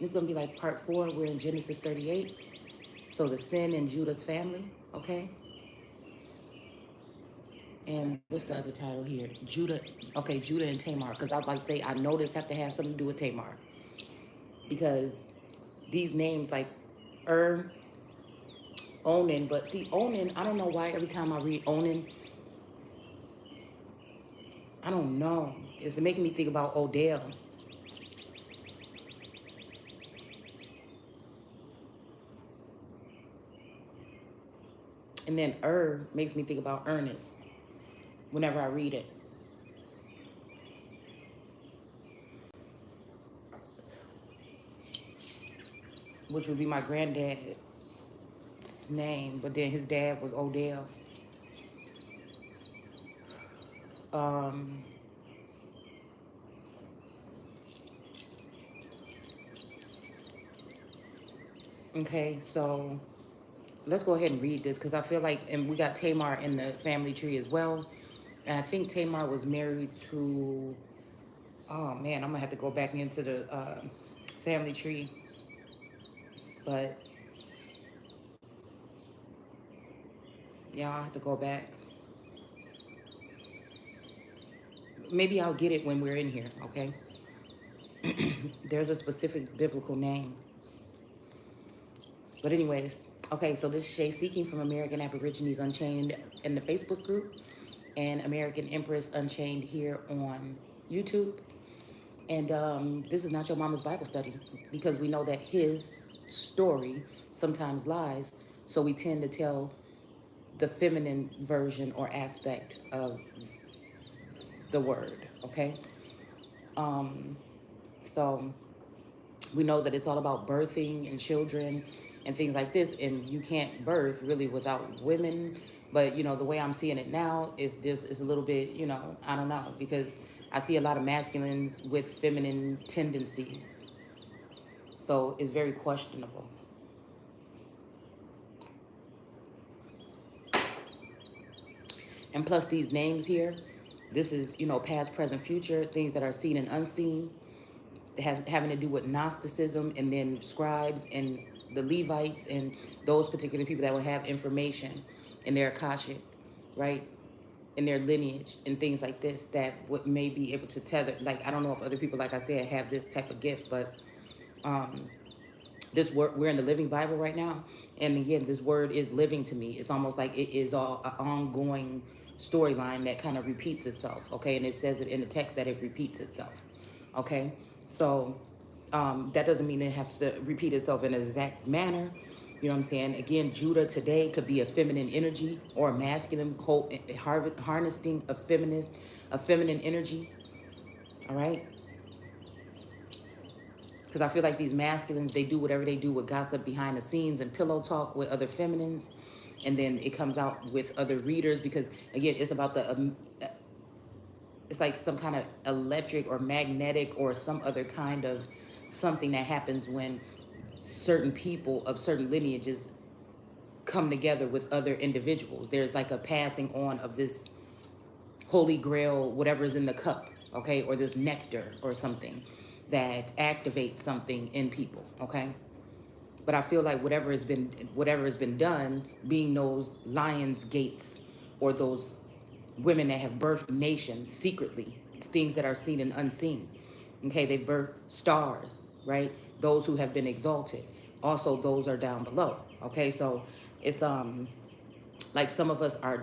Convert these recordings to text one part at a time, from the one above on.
It's going to be like part 4. We're in Genesis 38. So the sin in Judah's family, okay? And what's the other title here? Judah, okay, Judah and Tamar. Because I was about to say, I know this have to have something to do with Tamar. Because these names like Onan, but see, Onan, I don't know why every time I read Onan, I don't know. It's making me think about Odell. And then makes me think about Ernest whenever I read it. Which would be my granddad's name, but then his dad was Odell. Okay, so let's go ahead and read this because I feel like, and we got Tamar in the family tree as well. And I think Tamar was married to, oh man, I'm gonna have to go back into the family tree. But yeah, I'll have to go back. Maybe I'll get it when we're in here, okay? There's a specific biblical name. But anyways, okay, so this is Shay Seeking from American Aborigines Unchained in the Facebook group and American Empress Unchained here on YouTube. And this is not your mama's Bible study because we know that his story sometimes lies. So we tend to tell the feminine version or aspect of the word, okay? So we know that it's all about birthing and children and things like this, and you can't birth really without women. But you know, the way I'm seeing it now is this is a little bit, you know, I don't know, because I see a lot of masculines with feminine tendencies. So it's very questionable. And plus these names here, this is, you know, past, present, future, things that are seen and unseen. It has having to do with Gnosticism, and then scribes and the Levites and those particular people that will have information in their Akashic, right? In their lineage and things like this that would may be able to tether. Like, I don't know if other people, like I said, have this type of gift, but this word, we're in the Living Bible right now. And again, this word is living to me. It's almost like it is all an ongoing storyline that kind of repeats itself, okay? And it says it in the text that it repeats itself, okay? So that doesn't mean it has to repeat itself in an exact manner. You know what I'm saying? Again, Judah today could be a feminine energy or a masculine, harnessing a feminine energy, all right? Because I feel like these masculines, they do whatever they do with gossip behind the scenes and pillow talk with other feminines. And then it comes out with other readers because, again, it's about the, it's like some kind of electric or magnetic or some other kind of something that happens when certain people of certain lineages come together with other individuals. There's like a passing on of this holy grail, whatever's in the cup, okay? Or this nectar or something that activates something in people, okay? But I feel like whatever has been done, being those lions gates or those women that have birthed nations secretly, things that are seen and unseen. Okay, they've birthed stars, right? Those who have been exalted. Also, those are down below. Okay, so it's like some of us are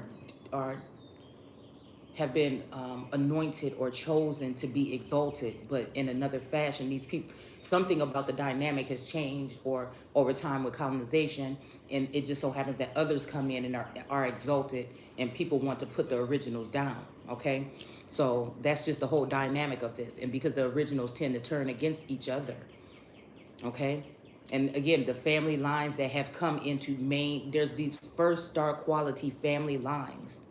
have been anointed or chosen to be exalted, but in another fashion, these people, something about the dynamic has changed or over time with colonization, and it just so happens that others come in and are exalted, and people want to put the originals down, okay? So that's just the whole dynamic of this, and because the originals tend to turn against each other, okay? And again, the family lines that have come into there's these first star quality family lines,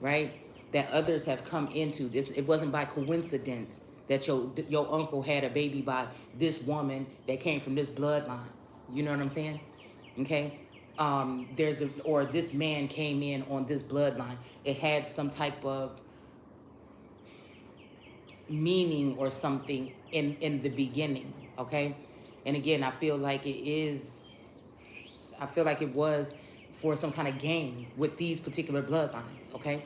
right? That others have come into this. It wasn't by coincidence that your uncle had a baby by this woman that came from this bloodline. You know what I'm saying? Okay. Or this man came in on this bloodline. It had some type of meaning or something in the beginning. Okay. And again, I feel like it was for some kind of gain with these particular bloodlines, okay?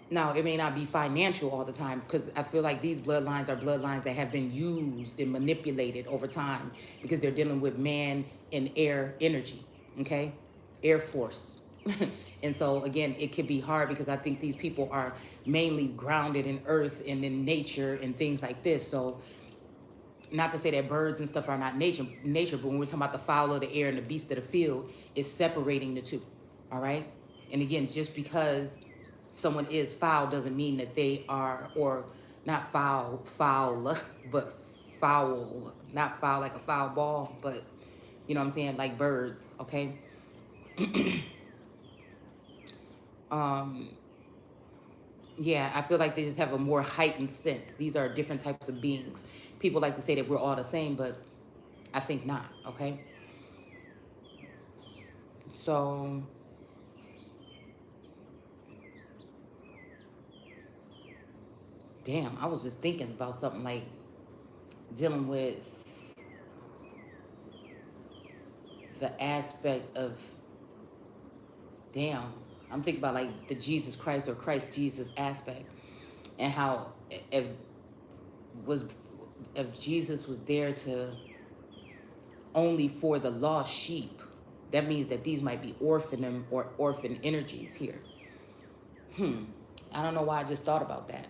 Now, it may not be financial all the time, because I feel like these bloodlines are bloodlines that have been used and manipulated over time, because they're dealing with man and air energy, okay? Air force. And so, again, it could be hard, because I think these people are mainly grounded in earth and in nature and things like this. So, not to say that birds and stuff are not nature, but when we're talking about the fowl of the air and the beast of the field, it's separating the two, all right? And again, just because someone is foul doesn't mean that they are, or not foul, but foul, not foul like a foul ball, but you know what I'm saying, like birds, okay? Yeah, I feel like they just have a more heightened sense. These are different types of beings. People like to say that we're all the same, but I think not, okay? So, damn, I was just thinking about something like dealing with the aspect of, damn, I'm thinking about like the Jesus Christ or Christ Jesus aspect, and how if Jesus was there to only for the lost sheep, that means that these might be orphan or orphan energies here. I don't know why I just thought about that.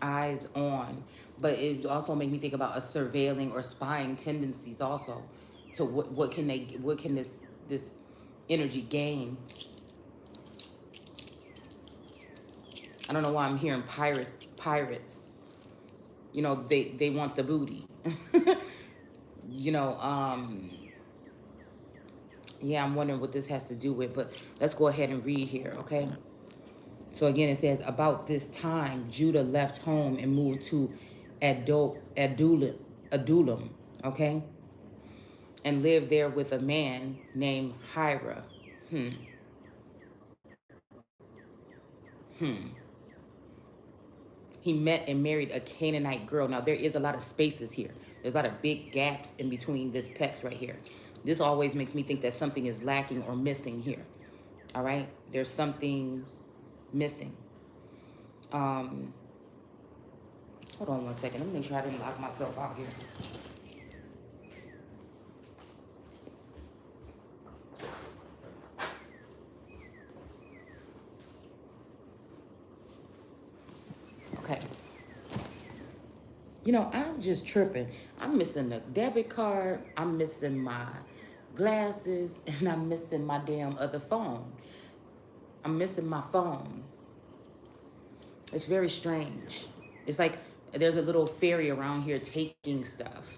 Eyes on, but it also made me think about a surveilling or spying tendencies also, to what can this energy gain. I don't know why I'm hearing pirates. You know, they want the booty. You know, yeah, I'm wondering what this has to do with, but let's go ahead and read here, okay? So again, it says, about this time, Judah left home and moved to Adullam, okay? And lived there with a man named Hira. He met and married a Canaanite girl. Now, there is a lot of spaces here. There's a lot of big gaps in between this text right here. This always makes me think that something is lacking or missing here. All right? There's something missing. Hold on one second. Let me make sure I didn't lock myself out here. Okay. You know, I'm just tripping. I'm missing the debit card. I'm missing my glasses. And I'm missing my damn other phone. I'm missing my phone. It's very strange. It's like there's a little fairy around here taking stuff.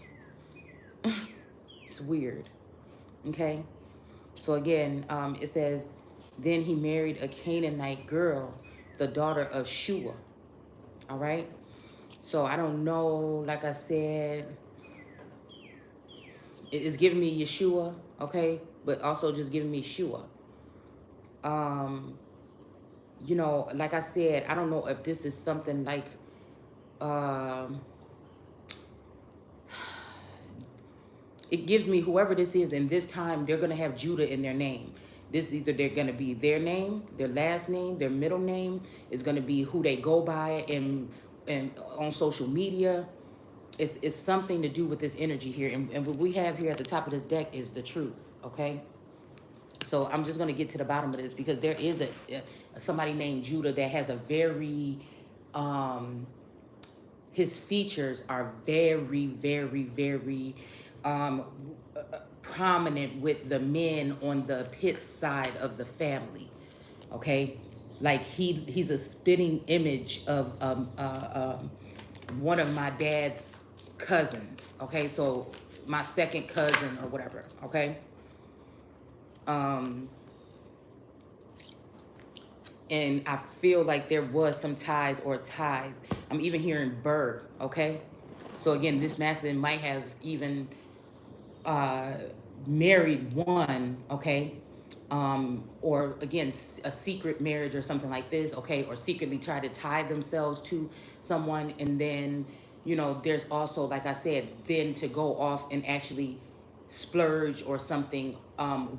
It's weird. Okay? So again, it says, then he married a Canaanite girl, the daughter of Shua. All right? So I don't know, like I said, it's giving me Yeshua, okay? But also just giving me Shua. You know, like I said, I don't know if this is something like, it gives me whoever this is, and this time they're going to have Judah in their name. This either they're going to be their name, their last name, their middle name is going to be who they go by and on social media. It's something to do with this energy here. And what we have here at the top of this deck is the truth, okay? So I'm just going to get to the bottom of this, because there is somebody named Judah that has a very, his features are very, very, very prominent with the men on the pit side of the family, okay? Like he's a spitting image of one of my dad's cousins, okay? So my second cousin or whatever, okay? And I feel like there was some ties. I'm even hearing bird, okay? So again, this masculine might have even married one, okay? or again, a secret marriage or something like this, okay, or secretly try to tie themselves to someone. And then, there's also, like I said, then to go off and actually splurge or something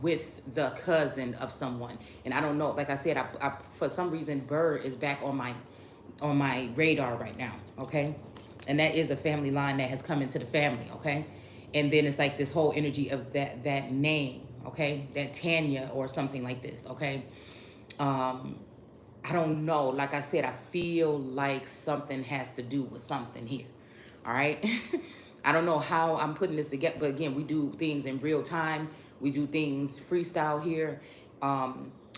with the cousin of someone. And I don't know, like I said, I for some reason, Burr is back on my radar right now, okay? And that is a family line that has come into the family, okay? And then it's like this whole energy of that name, okay? That Tanya or something like this, okay? I don't know. Like I said, I feel like something has to do with something here, all right? I don't know how I'm putting this together, but again, we do things in real time. We do things freestyle here.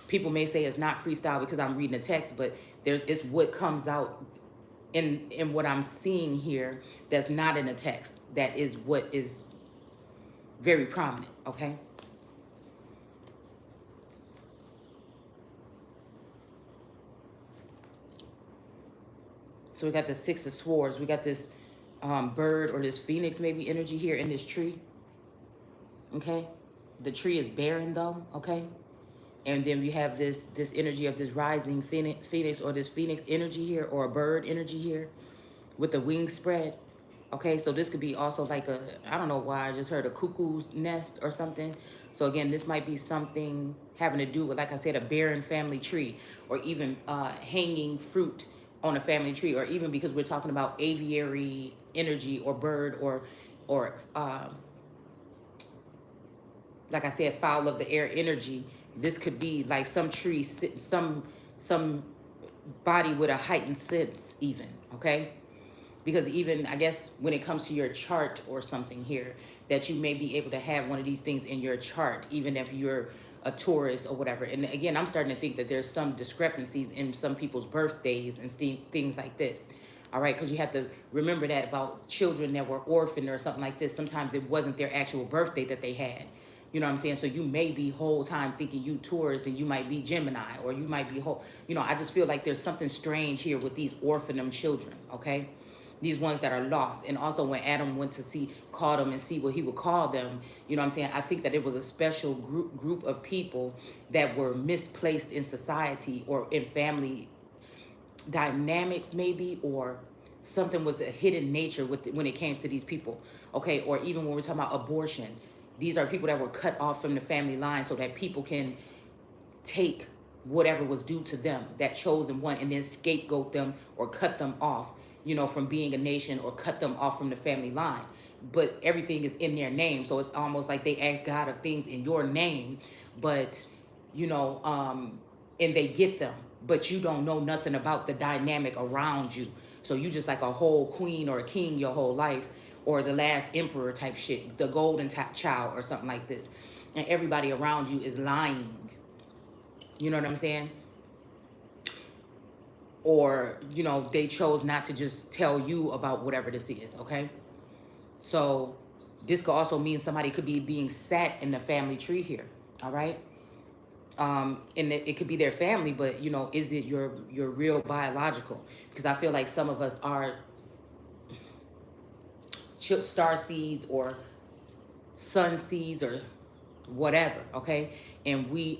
People may say it's not freestyle because I'm reading the text, but it's what comes out in what I'm seeing here that's not in the text. That is what is very prominent, okay? So we got the Six of Swords. We got this bird or this phoenix maybe energy here in this tree, okay? The tree is barren though, okay? And then we have this energy of this rising phoenix or this phoenix energy here, or a bird energy here with the wings spread. Okay, so this could be also like I don't know why I just heard a cuckoo's nest or something. So again, this might be something having to do with, like I said, a barren family tree, or even hanging fruit on a family tree, or even because we're talking about aviary energy or bird or like I said, fowl of the air energy. This could be like some tree, some body with a heightened sense even, okay? Because even, I guess, when it comes to your chart or something here, that you may be able to have one of these things in your chart, even if you're a Taurus or whatever. And again, I'm starting to think that there's some discrepancies in some people's birthdays and things like this. All right, because you have to remember that about children that were orphaned or something like this. Sometimes it wasn't their actual birthday that they had. You know what I'm saying? So you may be whole time thinking you Taurus and you might be Gemini, or you might be whole. I just feel like there's something strange here with these orphaned children, okay? These ones that are lost. And also when Adam went to call them and see what he would call them, you know what I'm saying? I think that it was a special group of people that were misplaced in society or in family dynamics maybe, or something was a hidden nature when it came to these people, okay? Or even when we're talking about abortion, these are people that were cut off from the family line so that people can take whatever was due to them, that chosen one, and then scapegoat them or cut them off, from being a nation, or cut them off from the family line. But everything is in their name, so it's almost like they ask God of things in your name, but, and they get them, but you don't know nothing about the dynamic around you. So you just like a whole queen or a king your whole life, or the last emperor type shit, the golden child or something like this. And everybody around you is lying. You know what I'm saying? Or, they chose not to just tell you about whatever this is, okay? So this could also mean somebody could be being sat in the family tree here, all right? And it could be their family, but, is it your real biological? Because I feel like some of us are star seeds or sun seeds or whatever, okay? And we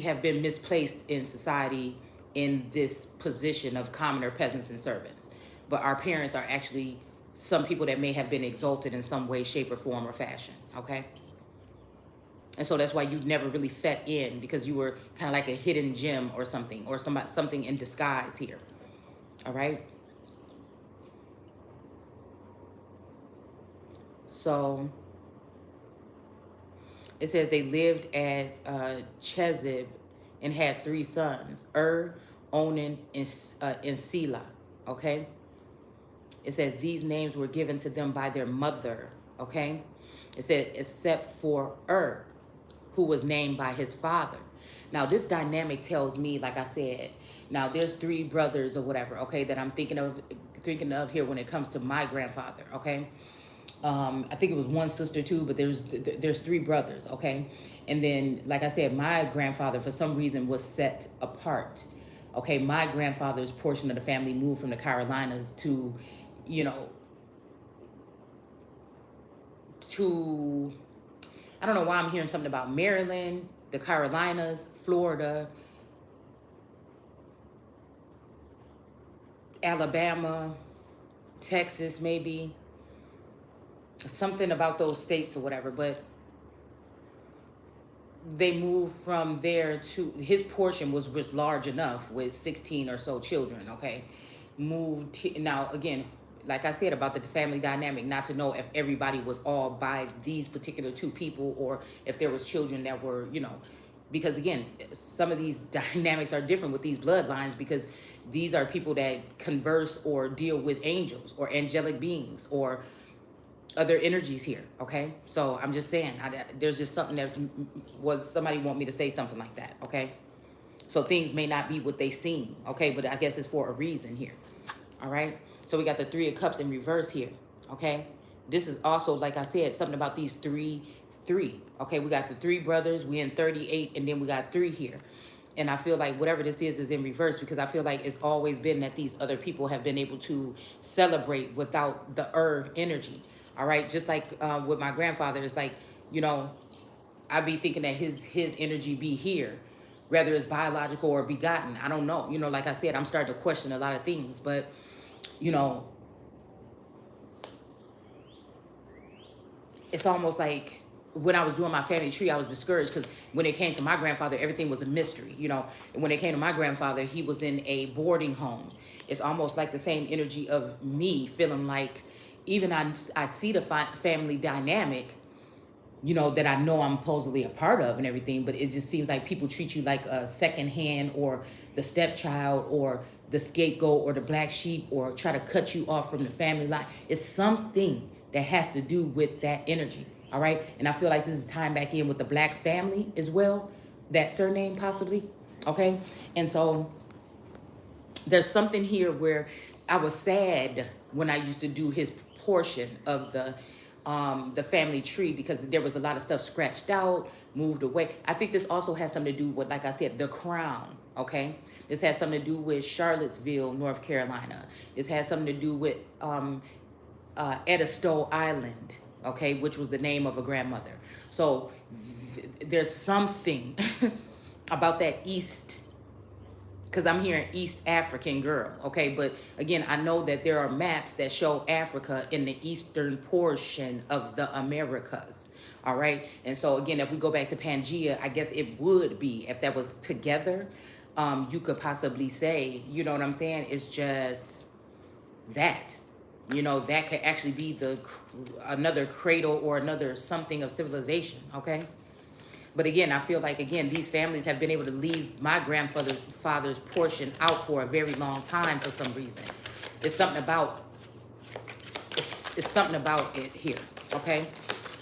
have been misplaced in society in this position of commoner, peasants, and servants. But our parents are actually some people that may have been exalted in some way, shape, or form or fashion, okay? And so that's why you never really fit in, because you were kind of like a hidden gem or something, or something in disguise here, all right? So it says they lived at Chezib and had 3 sons, Onan, and Selah, okay? It says these names were given to them by their mother, okay? It said except for who was named by his father. Now this dynamic tells me, like I said, now there's 3 brothers or whatever, okay, that I'm thinking of here when it comes to my grandfather, okay? I think it was 1 sister too, but there's 3 brothers, okay? And then, like I said, my grandfather for some reason was set apart, okay? My grandfather's portion of the family moved from the Carolinas to, to I don't know why I'm hearing something about Maryland, the Carolinas, Florida, Alabama, Texas, maybe. Something about those states or whatever. But they moved from there to, his portion was large enough with 16 or so children, okay? Now, again, like I said about the family dynamic, not to know if everybody was all by these particular two people or if there was children that were, you know, because again, some of these dynamics are different with these bloodlines because these are people that converse or deal with angels or angelic beings or other energies here, okay? So I'm just saying, there's just something somebody want me to say something like that, okay? So things may not be what they seem, okay? But I guess it's for a reason here, all right? So we got the 3 of Cups in reverse here, okay? This is also, like I said, something about these three, okay? We got the 3 brothers, we in 38, and then we got 3 here. And I feel like whatever this is in reverse because I feel like it's always been that these other people have been able to celebrate without the energy, all right? Just like with my grandfather, it's like, you know, I be thinking that his energy be here, whether it's biological or begotten. I don't know. You know, like I said, I'm starting to question a lot of things, but, you know, it's almost like when I was doing my family tree, I was discouraged because when it came to my grandfather, everything was a mystery, you know. And when it came to my grandfather, he was in a boarding home. It's almost like the same energy of me feeling like even I see the family dynamic, you know, that I know I'm supposedly a part of and everything, but it just seems like people treat you like a second hand or the stepchild or the scapegoat or the black sheep or try to cut you off from the family line. It's something that has to do with that energy, all right? And I feel like this is tying back in with the black family as well, that surname possibly, okay? And so there's something here where I was sad when I used to do his portion of the family tree because there was a lot of stuff scratched out, moved away. I think this also has something to do with, like I said, the crown, okay? This has something to do with Charlottesville, North Carolina. This has something to do with Edisto Island, okay, which was the name of a grandmother. So there's something about that East, because I'm hearing East African girl, okay? But again, I know that there are maps that show Africa in the eastern portion of the Americas, all right? And so again, if we go back to Pangea, I guess it would be, if that was together, you could possibly say, you know what I'm saying? It's just that, you know, that could actually be another cradle or another something of civilization, okay? But again, I feel like, again, these families have been able to leave my grandfather's portion out for a very long time for some reason. It's something about, it's something about it here, okay?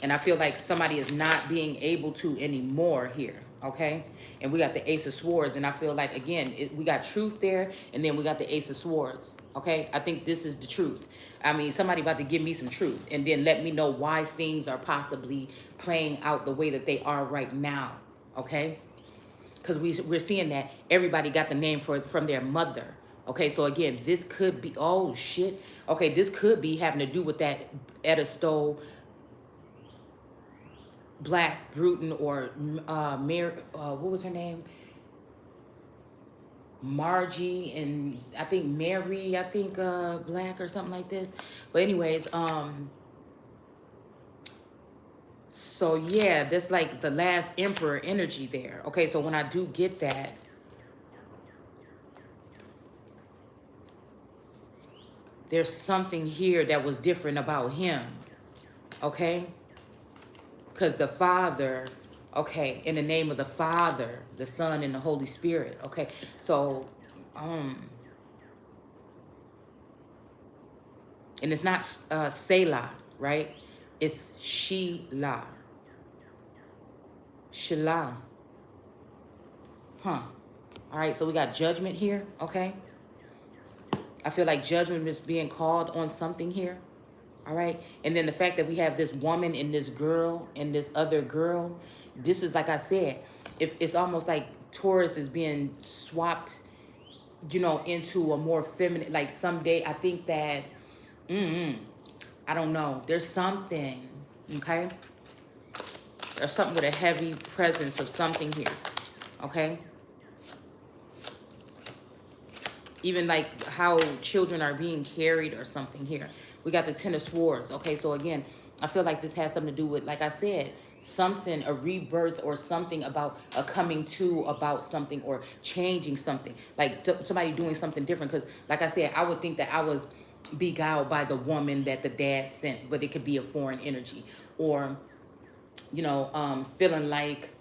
And I feel like somebody is not being able to anymore here, okay? And we got the Ace of Swords, and I feel like, again, we got truth there, and then we got the Ace of Swords, okay? I think this is the truth. I mean, somebody about to give me some truth and then let me know why things are possibly playing out the way that they are right now, okay? Because we're seeing that everybody got the name from their mother, okay? So again, this could be, oh shit, okay, this could be having to do with that Edisto Black Bruton or what was her name? Margie and I think Mary, I think Black or something like this. But anyways, so yeah, that's like the last emperor energy there. Okay, so when I do get that, there's something here that was different about him. Okay? Because the Father, okay, in the name of the Father, the Son, and the Holy Spirit, okay? So, and it's not Selah, right? It's Sheila. Sheila. Huh. All right, so we got judgment here, okay? I feel like judgment is being called on something here. All right. And then the fact that we have this woman and this girl and this other girl, this is, like I said, if it's almost like Taurus is being swapped, you know, into a more feminine, like someday I think that, I don't know. There's something, okay? There's something with a heavy presence of something here, okay? Even like how children are being carried or something here. We got the Ten of Swords, okay? So again, I feel like this has something to do with, like I said, something, a rebirth or something about a coming to about something or changing something. Like somebody doing something different. Because like I said, I would think that I was beguiled by the woman that the dad sent, but it could be a foreign energy. Or, you know, feeling like,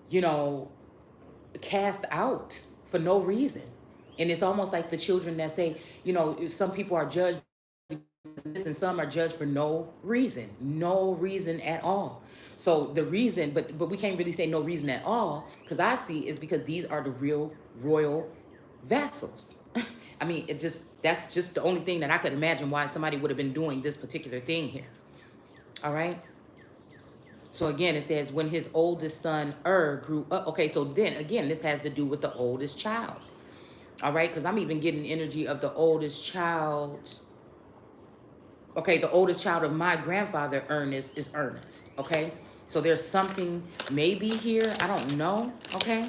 you know, cast out for no reason. And it's almost like the children that say, you know, some people are judged because of this and some are judged for no reason at all. So the reason, but we can't really say no reason at all, because I see is because these are the real royal vassals. I mean, it just, that's just the only thing that I could imagine why somebody would have been doing this particular thing here. All right. So again, it says when his oldest son grew up. Okay, so then again, this has to do with the oldest child. All right, because I'm even getting energy of the oldest child. Okay, the oldest child of my grandfather, Ernest, is Ernest. Okay, so there's something maybe here. I don't know. Okay,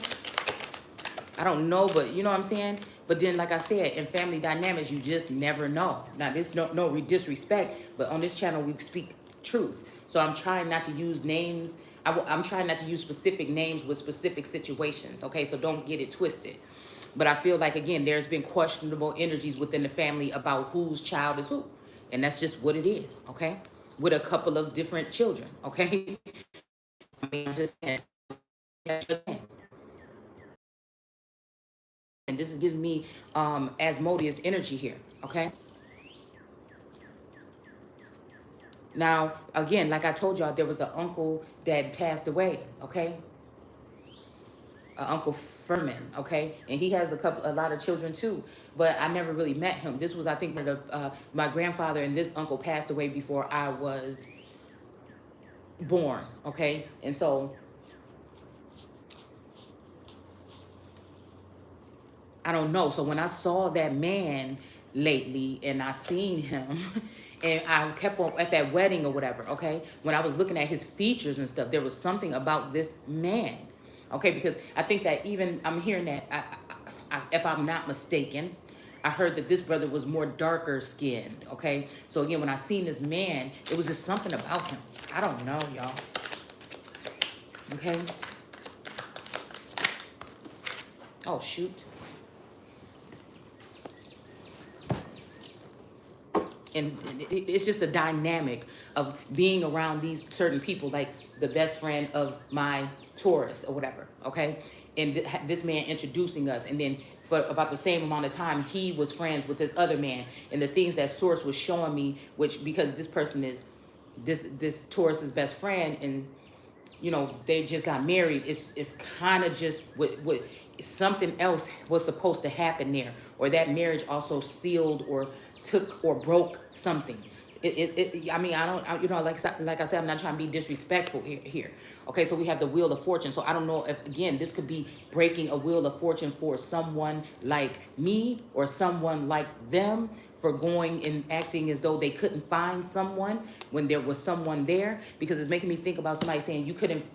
I don't know, but you know what I'm saying? But then, like I said, in family dynamics, you just never know. Now, this no disrespect, but on this channel, we speak truth. So I'm trying not to use names. I'm trying not to use specific names with specific situations. Okay, so don't get it twisted. But I feel like, again, there's been questionable energies within the family about whose child is who. And that's just what it is, okay? With a couple of different children, okay? I mean, I'm just saying. And this is giving me Asmodeus energy here, okay? Now, again, like I told y'all, there was an uncle that passed away, okay? Uncle Furman, okay? And he has a lot of children too, but I never really met him. This was, I think, when my grandfather and this uncle passed away before I was born, okay? And so, I don't know. So when I saw that man lately and I seen him and I kept on at that wedding or whatever, okay? When I was looking at his features and stuff, there was something about this man, okay? Because I think that even, I'm hearing that, if I'm not mistaken, I heard that this brother was more darker skinned, okay? So again, when I seen this man, it was just something about him. I don't know, y'all. Okay? Oh, shoot. And it's just the dynamic of being around these certain people, like the best friend of my Taurus or whatever, okay? And this man introducing us. And then for about the same amount of time, he was friends with this other man. And the things that Source was showing me, which because this person is this Taurus's best friend, and, you know, they just got married, it's kind of just what something else was supposed to happen there. Or that marriage also sealed or took or broke something. I mean, you know, like I said, I'm not trying to be disrespectful here. Okay, so we have the Wheel of Fortune. So I don't know if, again, this could be breaking a Wheel of Fortune for someone like me or someone like them for going and acting as though they couldn't find someone when there was someone there. Because it's making me think about somebody saying you couldn't,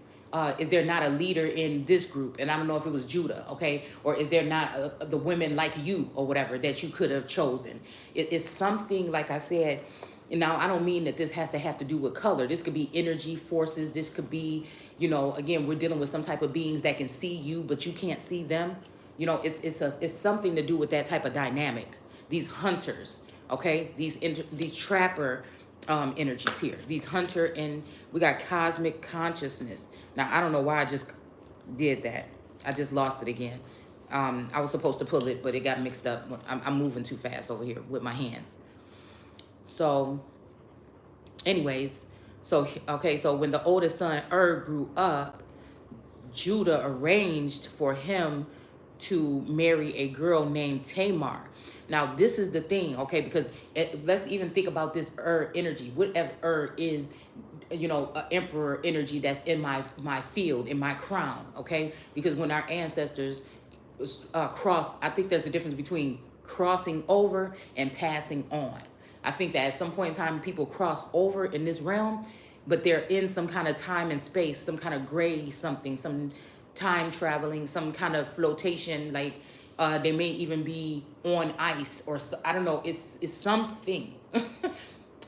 is there not a leader in this group? And I don't know if it was Judah, okay? Or is there not the women like you or whatever that you could have chosen? It's something, like I said, and now I don't mean that this has to have to do with color. This could be energy forces. This could be, you know, again, we're dealing with some type of beings that can see you, but you can't see them. You know, it's something to do with that type of dynamic. These hunters, okay? These trapper energies here. These hunter, and we got cosmic consciousness. Now, I don't know why I just did that. I just lost it again. I was supposed to pull it, but it got mixed up. I'm moving too fast over here with my hands. So, anyways, so, okay, so when the oldest son, grew up, Judah arranged for him to marry a girl named Tamar. Now, this is the thing, okay, because let's even think about this energy. Whatever is, you know, emperor energy that's in my field, in my crown, okay? Because when our ancestors cross, I think there's a difference between crossing over and passing on. I think that at some point in time, people cross over in this realm, but they're in some kind of time and space, some kind of gray something, some time traveling, some kind of flotation, like they may even be on ice or I don't know. It's something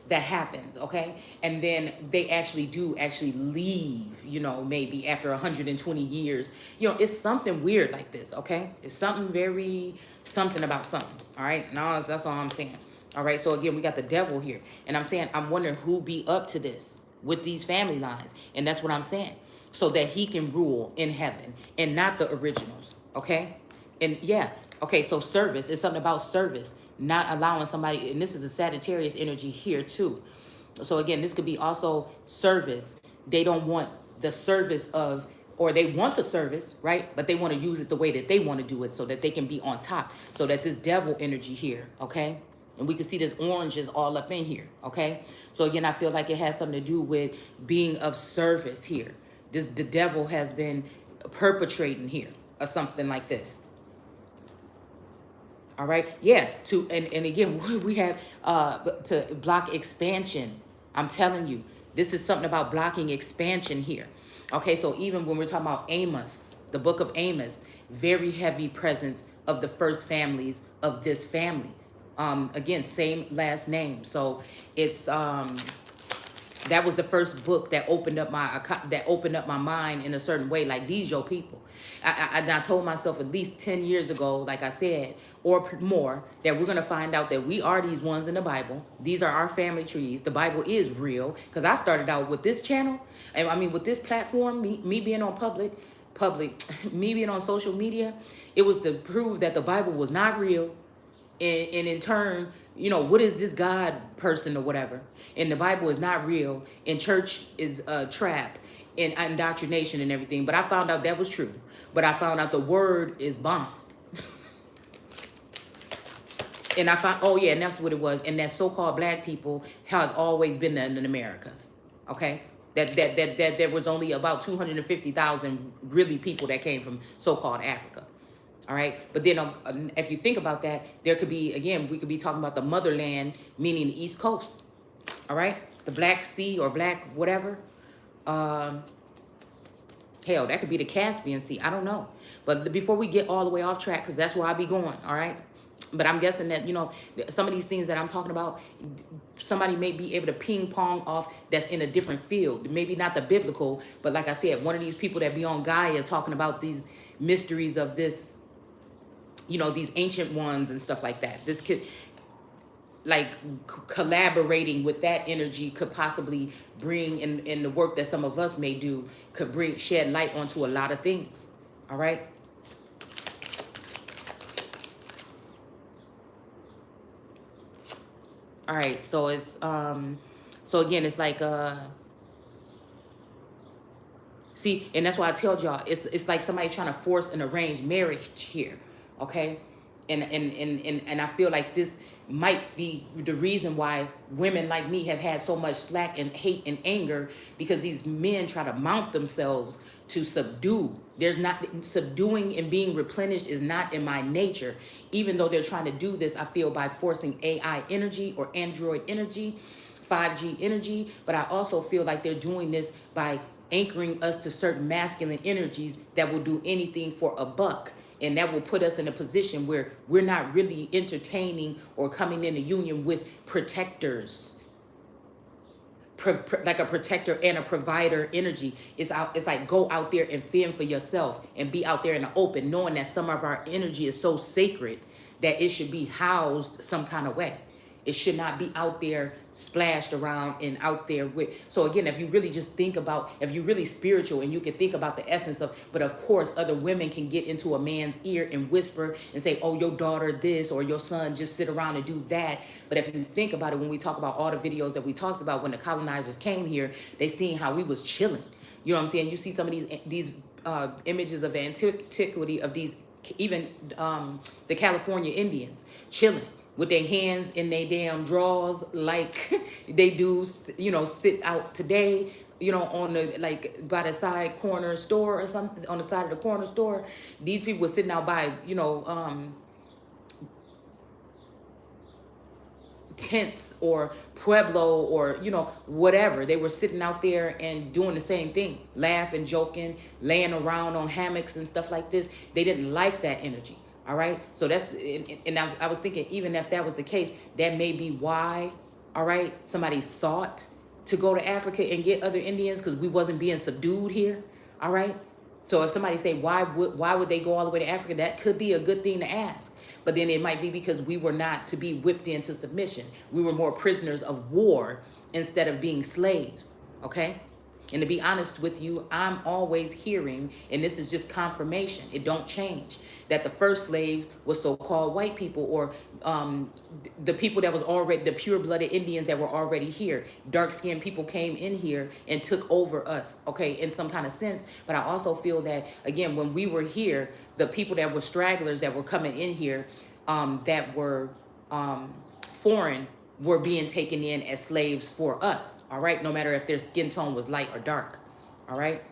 that happens, okay? And then they actually do leave, you know, maybe after 120 years. You know, it's something weird like this, okay? It's something very, something about something, all right? No, that's all I'm saying. All right, so again, we got the devil here. And I'm saying, I'm wondering who be up to this with these family lines. And that's what I'm saying. So that he can rule in heaven and not the originals, okay? And yeah, okay, so service is something about service, not allowing somebody, and this is a Sagittarius energy here too. So again, this could be also service. They don't want the service of, or they want the service, right? But they want to use it the way that they want to do it so that they can be on top. So that this devil energy here, okay? And we can see this orange is all up in here, okay? So again, I feel like it has something to do with being of service here. The devil has been perpetrating here or something like this. All right, yeah, and again, we have to block expansion. I'm telling you, this is something about blocking expansion here. Okay, so even when we're talking about Amos, the book of Amos, very heavy presence of the first families of this family. Again, same last name. So it's that was the first book that opened up my mind in a certain way. Like, these your people. I told myself at least 10 years ago, like I said, or more, that we're gonna find out that we are these ones in the Bible. These are our family trees. The Bible is real. Because I started out with this channel, and I mean with this platform, me being on public, me being on social media, it was to prove that the Bible was not real. And in turn, you know, what is this God person or whatever? And the Bible is not real. And church is a trap and indoctrination and everything. But I found out that was true. But I found out the word is bomb. And I found, oh yeah, and that's what it was. And that so-called black people have always been in the Americas. Okay? That there was only about 250,000 really people that came from so-called Africa. All right. But then if you think about that, there could be, again, we could be talking about the motherland, meaning the East Coast. All right. The Black Sea or black whatever. Hell, that could be the Caspian Sea. I don't know. But before we get all the way off track, because that's where I be going. All right. But I'm guessing that, you know, some of these things that I'm talking about, somebody may be able to ping pong off that's in a different field. Maybe not the biblical, but like I said, one of these people that be on Gaia talking about these mysteries of this, you know, these ancient ones and stuff like that. This could, like, collaborating with that energy could possibly bring in the work that some of us may do, could shed light onto a lot of things. All right. All right. So it's, so again, it's like, see, and that's why I tell y'all, it's like somebody trying to force an arranged marriage here. Okay, and I feel like this might be the reason why women like me have had so much slack and hate and anger, because these men try to mount themselves to subdue. There's not, subduing and being replenished is not in my nature. Even though they're trying to do this, I feel, by forcing AI energy or Android energy, 5G energy, but I also feel like they're doing this by anchoring us to certain masculine energies that will do anything for a buck. And that will put us in a position where we're not really entertaining or coming into union with protectors. Like a protector and a provider energy. It's like, go out there and fend for yourself and be out there in the open, knowing that some of our energy is so sacred that it should be housed some kind of way. It should not be out there splashed around and out there with. So again, if you really just think about, if you're really spiritual and you can think about the essence of, but of course other women can get into a man's ear and whisper and say, oh, your daughter this, or your son just sit around and do that. But if you think about it, when we talk about all the videos that we talked about when the colonizers came here, they seen how we was chilling. You know what I'm saying? You see some of these images of antiquity of these, even the California Indians chilling with their hands in their damn drawers, like they do, you know, sit out today, you know, on the, like, by the side corner store or something, on the side of the corner store. These people were sitting out by, you know, tents or Pueblo or, you know, whatever. They were sitting out there and doing the same thing, laughing, joking, laying around on hammocks and stuff like this. They didn't like that energy. All right. So that's, and I was thinking, even if that was the case, that may be why, all right, somebody thought to go to Africa and get other Indians, because we wasn't being subdued here. All right. So if somebody say, why would they go all the way to Africa? That could be a good thing to ask. But then it might be because we were not to be whipped into submission. We were more prisoners of war instead of being slaves, okay? And to be honest with you, I'm always hearing, and this is just confirmation, it don't change, that the first slaves were so-called white people, or the people that was already, the pure-blooded Indians that were already here. Dark-skinned people came in here and took over us, okay, in some kind of sense. But I also feel that, again, when we were here, the people that were stragglers that were coming in here, that were foreign, were being taken in as slaves for us, all right? No matter if their skin tone was light or dark, all right?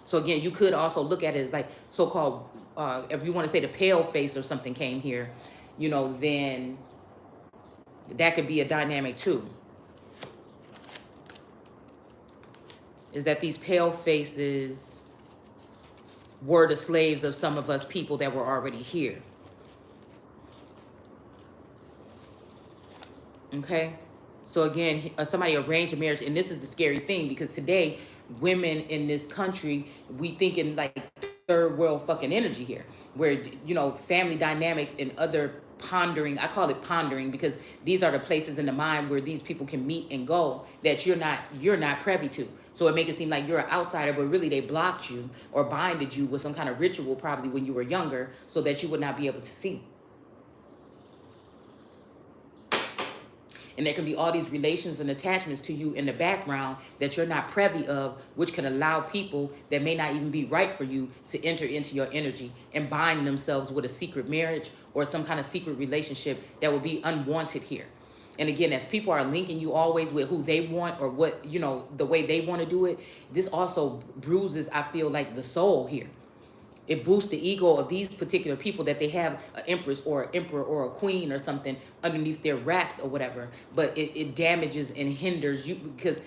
So again, you could also look at it as like so-called, if you want to say the pale face or something came here, you know, then that could be a dynamic too. Is that these pale faces were the slaves of some of us people that were already here. Okay, so again, somebody arranged a marriage, and this is the scary thing, because today women in this country, we thinking like third world fucking energy here, where, you know, family dynamics and other pondering, I call it pondering, because these are the places in the mind where these people can meet and go that you're not privy to. So it make it seem like you're an outsider, but really they blocked you or binded you with some kind of ritual probably when you were younger, so that you would not be able to see. And there can be all these relations and attachments to you in the background that you're not privy of, which can allow people that may not even be right for you to enter into your energy and bind themselves with a secret marriage or some kind of secret relationship that will be unwanted here. And again, if people are linking you always with who they want or what, you know, the way they want to do it, this also bruises, I feel like, the soul here. It boosts the ego of these particular people that they have an empress or an emperor or a queen or something underneath their wraps or whatever. But it damages and hinders you, because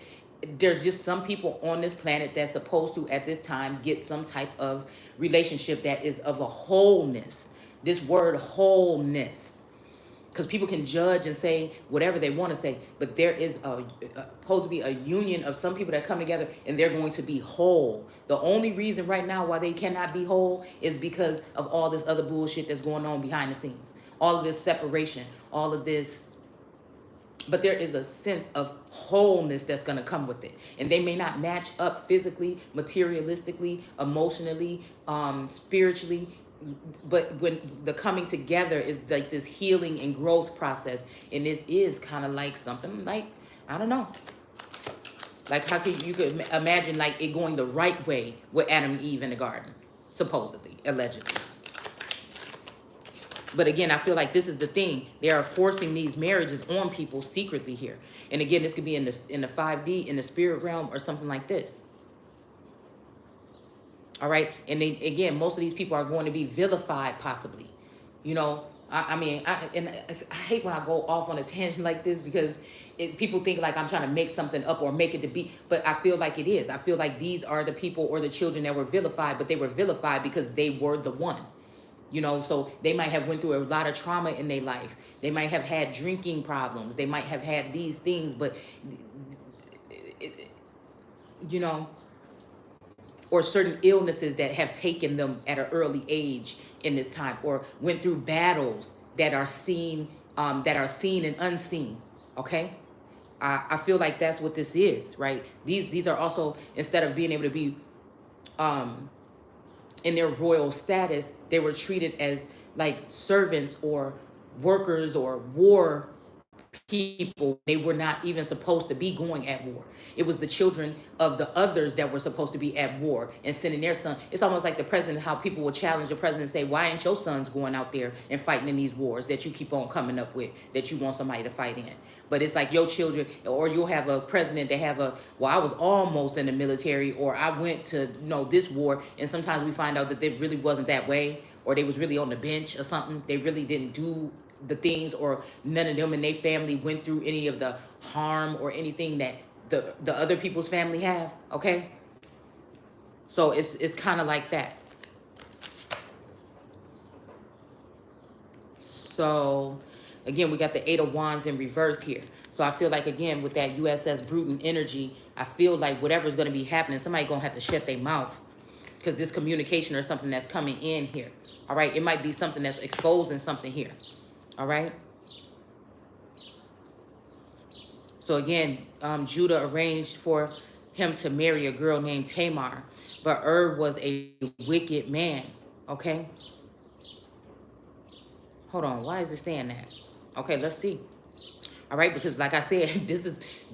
there's just some people on this planet that's supposed to, at this time, get some type of relationship that is of a wholeness. This word wholeness. Because people can judge and say whatever they want to say, but there is supposed to be a union of some people that come together and they're going to be whole. The only reason right now why they cannot be whole is because of all this other bullshit that's going on behind the scenes. All of this separation, all of this. But there is a sense of wholeness that's going to come with it. And they may not match up physically, materialistically, emotionally, spiritually. But when the coming together is like this healing and growth process, and this is kind of like something like, I don't know, like how could you could imagine like it going the right way with Adam and Eve in the garden, supposedly, allegedly. But again, I feel like this is the thing. They are forcing these marriages on people secretly here. And again, this could be in the 5D, in the spirit realm, or something like this. All right. And then again, most of these people are going to be vilified, possibly. You know, I hate when I go off on a tangent like this, because people think like I'm trying to make something up or make it to be. But I feel like it is. I feel like these are the people or the children that were vilified, but they were vilified because they were the one. You know, so they might have went through a lot of trauma in their life. They might have had drinking problems. They might have had these things, but, you know, or certain illnesses that have taken them at an early age in this time, or went through battles that are seen and unseen. Okay, I feel like that's what this is, right? These are also, instead of being able to be in their royal status, they were treated as like servants or workers or war people. They were not even supposed to be going at war. It was the children of the others that were supposed to be at war and sending their son. It's almost like the president, how people would challenge the president and say, why ain't your sons going out there and fighting in these wars that you keep on coming up with, that you want somebody to fight in? But it's like your children, or you'll have a president that have well, I was almost in the military, or I went to, you know, this war. And sometimes we find out that it really wasn't that way, or they was really on the bench or something. They really didn't do the things, or none of them and their family went through any of the harm or anything that the other people's family have. Okay, so it's kind of like that. So again, we got the 8 of Wands in reverse here. So I feel like, again, with that USS Bruton energy, I feel like whatever's going to be happening, somebody going to have to shut their mouth, because this communication or something that's coming in here. All right. It might be something that's exposing something here. All right. So again, Judah arranged for him to marry a girl named Tamar, but was a wicked man. Okay. Hold on. Why is it saying that? Okay, let's see. All right, because like I said,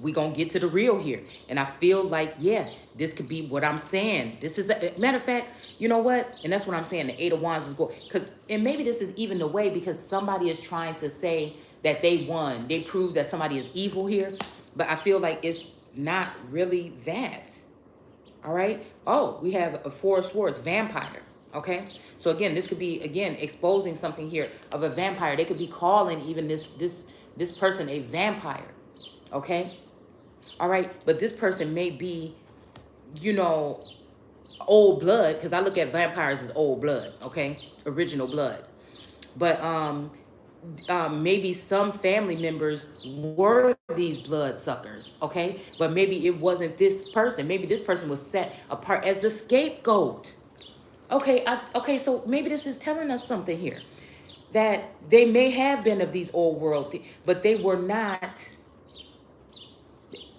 we gonna get to the real here. And I feel like, yeah, this could be what I'm saying. This is, matter of fact, you know what? And that's what I'm saying, the 8 of Wands is going, and maybe this is even the way, because somebody is trying to say that they won. They proved that somebody is evil here. But I feel like it's not really that. All right. Oh, we have a 4 of Swords, vampire. Okay. So again, this could be, again, exposing something here of a vampire. They could be calling even this person a vampire. Okay. All right. But this person may be, you know, old blood, because I look at vampires as old blood. Okay. Original blood. But maybe some family members were these blood suckers, okay? But maybe it wasn't this person. Maybe this person was set apart as the scapegoat. Okay, okay, so maybe this is telling us something here. That they may have been of these old world things, but they were not.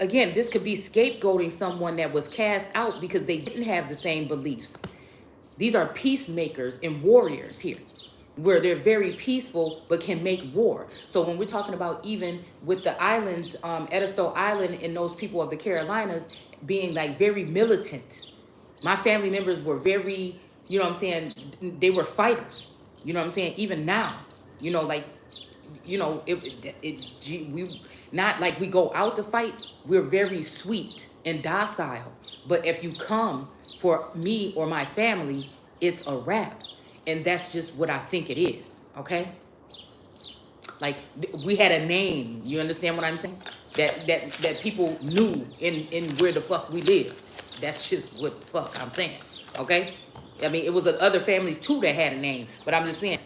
Again, this could be scapegoating someone that was cast out because they didn't have the same beliefs. These are peacemakers and warriors here, where they're very peaceful but can make war. So when we're talking about, even with the islands, Edisto Island and those people of the Carolinas being like very militant. My family members were very, you know what I'm saying, they were fighters. You know what I'm saying? Even now, you know, like, you know, we not like we go out to fight. We're very sweet and docile. But if you come for me or my family, it's a wrap. And that's just what I think it is, okay? Like, we had a name, you understand what I'm saying? That people knew in where the fuck we lived. That's just what the fuck I'm saying, okay? I mean, it was other families too that had a name, but I'm just saying,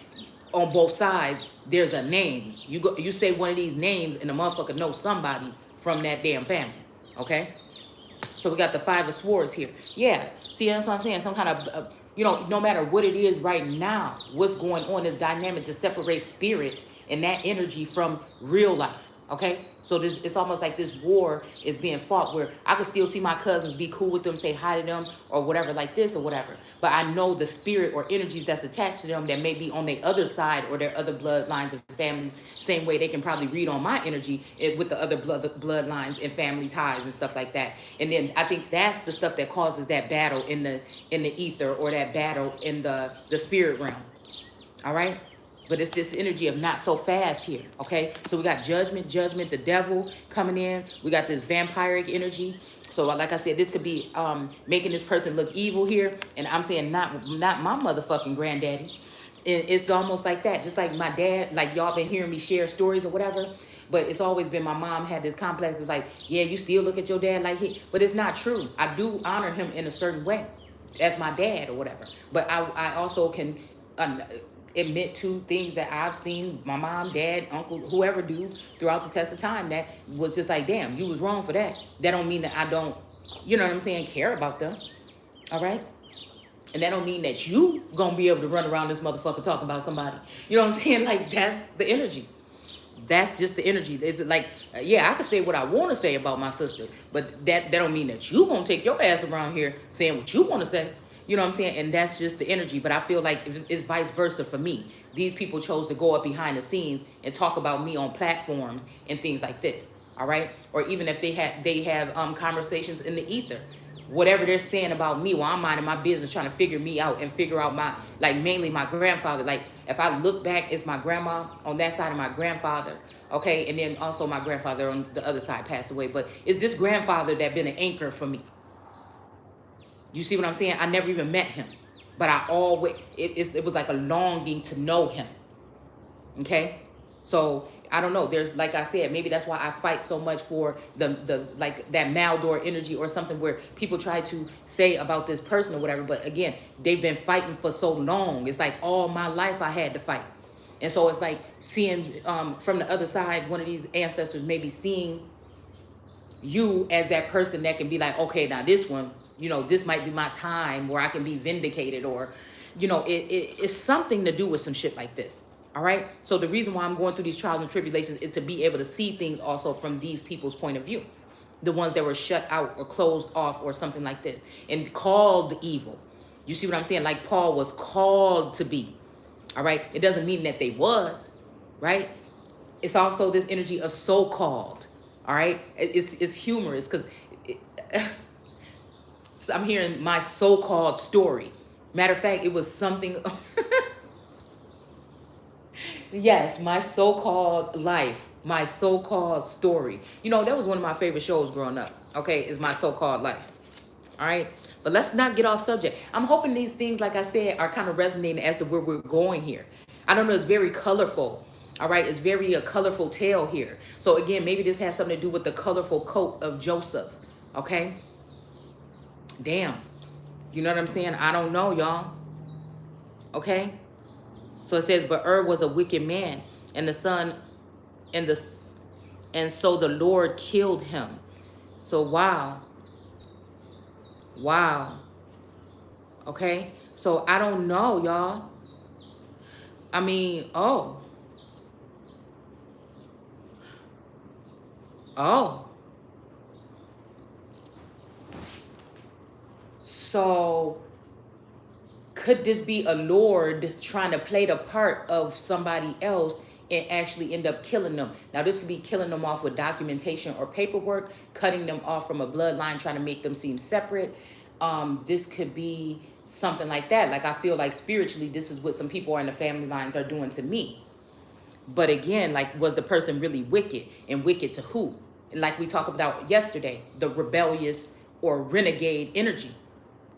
on both sides, there's a name. You say one of these names and the motherfucker knows somebody from that damn family, okay? So we got the 5 of Swords here. Yeah, see, that's what I'm saying, some kind of, you know, no matter what it is right now, what's going on is dynamic to separate spirit and that energy from real life, okay? So it's almost like this war is being fought, where I could still see my cousins, be cool with them, say hi to them or whatever, like this or whatever. But I know the spirit or energies that's attached to them that may be on their other side or their other bloodlines of families, same way they can probably read on my energy with the other bloodlines and family ties and stuff like that. And then I think that's the stuff that causes that battle in the ether, or that battle in the spirit realm. All right? But it's this energy of not so fast here, okay? So we got judgment, the devil coming in. We got this vampiric energy. So like I said, this could be making this person look evil here. And I'm saying not my motherfucking granddaddy. It's almost like that. Just like my dad, like y'all been hearing me share stories or whatever. But it's always been, my mom had this complex of like, yeah, you still look at your dad like he. But it's not true. I do honor him in a certain way as my dad or whatever. But I also can admit to things that I've seen my mom, dad, uncle, whoever do throughout the test of time that was just like, damn, you was wrong for that. That don't mean that I don't, you know what I'm saying, care about them. All right? And that don't mean that you gonna be able to run around this motherfucker talking about somebody. You know what I'm saying? Like, that's the energy. That's just the energy. It's like, yeah, I can say what I want to say about my sister, but that don't mean that you gonna take your ass around here saying what you want to say. You know what I'm saying? And that's just the energy. But I feel like it's vice versa for me. These people chose to go up behind the scenes and talk about me on platforms and things like this. All right? Or even if they have conversations in the ether. Whatever they're saying about me, while I'm minding my business, trying to figure me out and figure out my, like, mainly my grandfather. Like, if I look back, it's my grandma on that side of my grandfather. Okay? And then also my grandfather on the other side passed away. But it's this grandfather that been an anchor for me. You see what I'm saying? I never even met him, but I always, it was like a longing to know him. Okay? So I don't know. There's, like I said, maybe that's why I fight so much for the like that Maldor energy or something, where people try to say about this person or whatever. But again, they've been fighting for so long. It's like all my life I had to fight. And so it's like seeing from the other side, one of these ancestors maybe seeing you as that person that can be like, okay, now this one, you know, this might be my time where I can be vindicated, or, you know, it's something to do with some shit like this. All right. So the reason why I'm going through these trials and tribulations is to be able to see things also from these people's point of view, the ones that were shut out or closed off or something like this and called evil. You see what I'm saying? Like Paul was called to be. All right. It doesn't mean that they was, right? It's also this energy of so-called. All right. It's humorous because I'm hearing my so-called story. Matter of fact, it was something. Yes, my so-called life, my so-called story. You know, that was one of my favorite shows growing up. Okay, is my so-called life. All right. But let's not get off subject. I'm hoping these things, like I said, are kind of resonating as to where we're going here. I don't know. It's very colorful. All right. It's very a colorful tale here. So again, maybe this has something to do with the colorful coat of Joseph. Okay. Damn. You know what I'm saying? I don't know, y'all. Okay. So it says, but was a wicked man, and the son, and so the Lord killed him. So wow. Wow. Okay. So I don't know, y'all. I mean, oh. So could this be a Lord trying to play the part of somebody else and actually end up killing them? Now, this could be killing them off with documentation or paperwork, cutting them off from a bloodline, trying to make them seem separate. This could be something like that. Like, I feel like spiritually, this is what some people in the family lines are doing to me. But again, like, was the person really wicked? And wicked to who? And like we talked about yesterday, the rebellious or renegade energy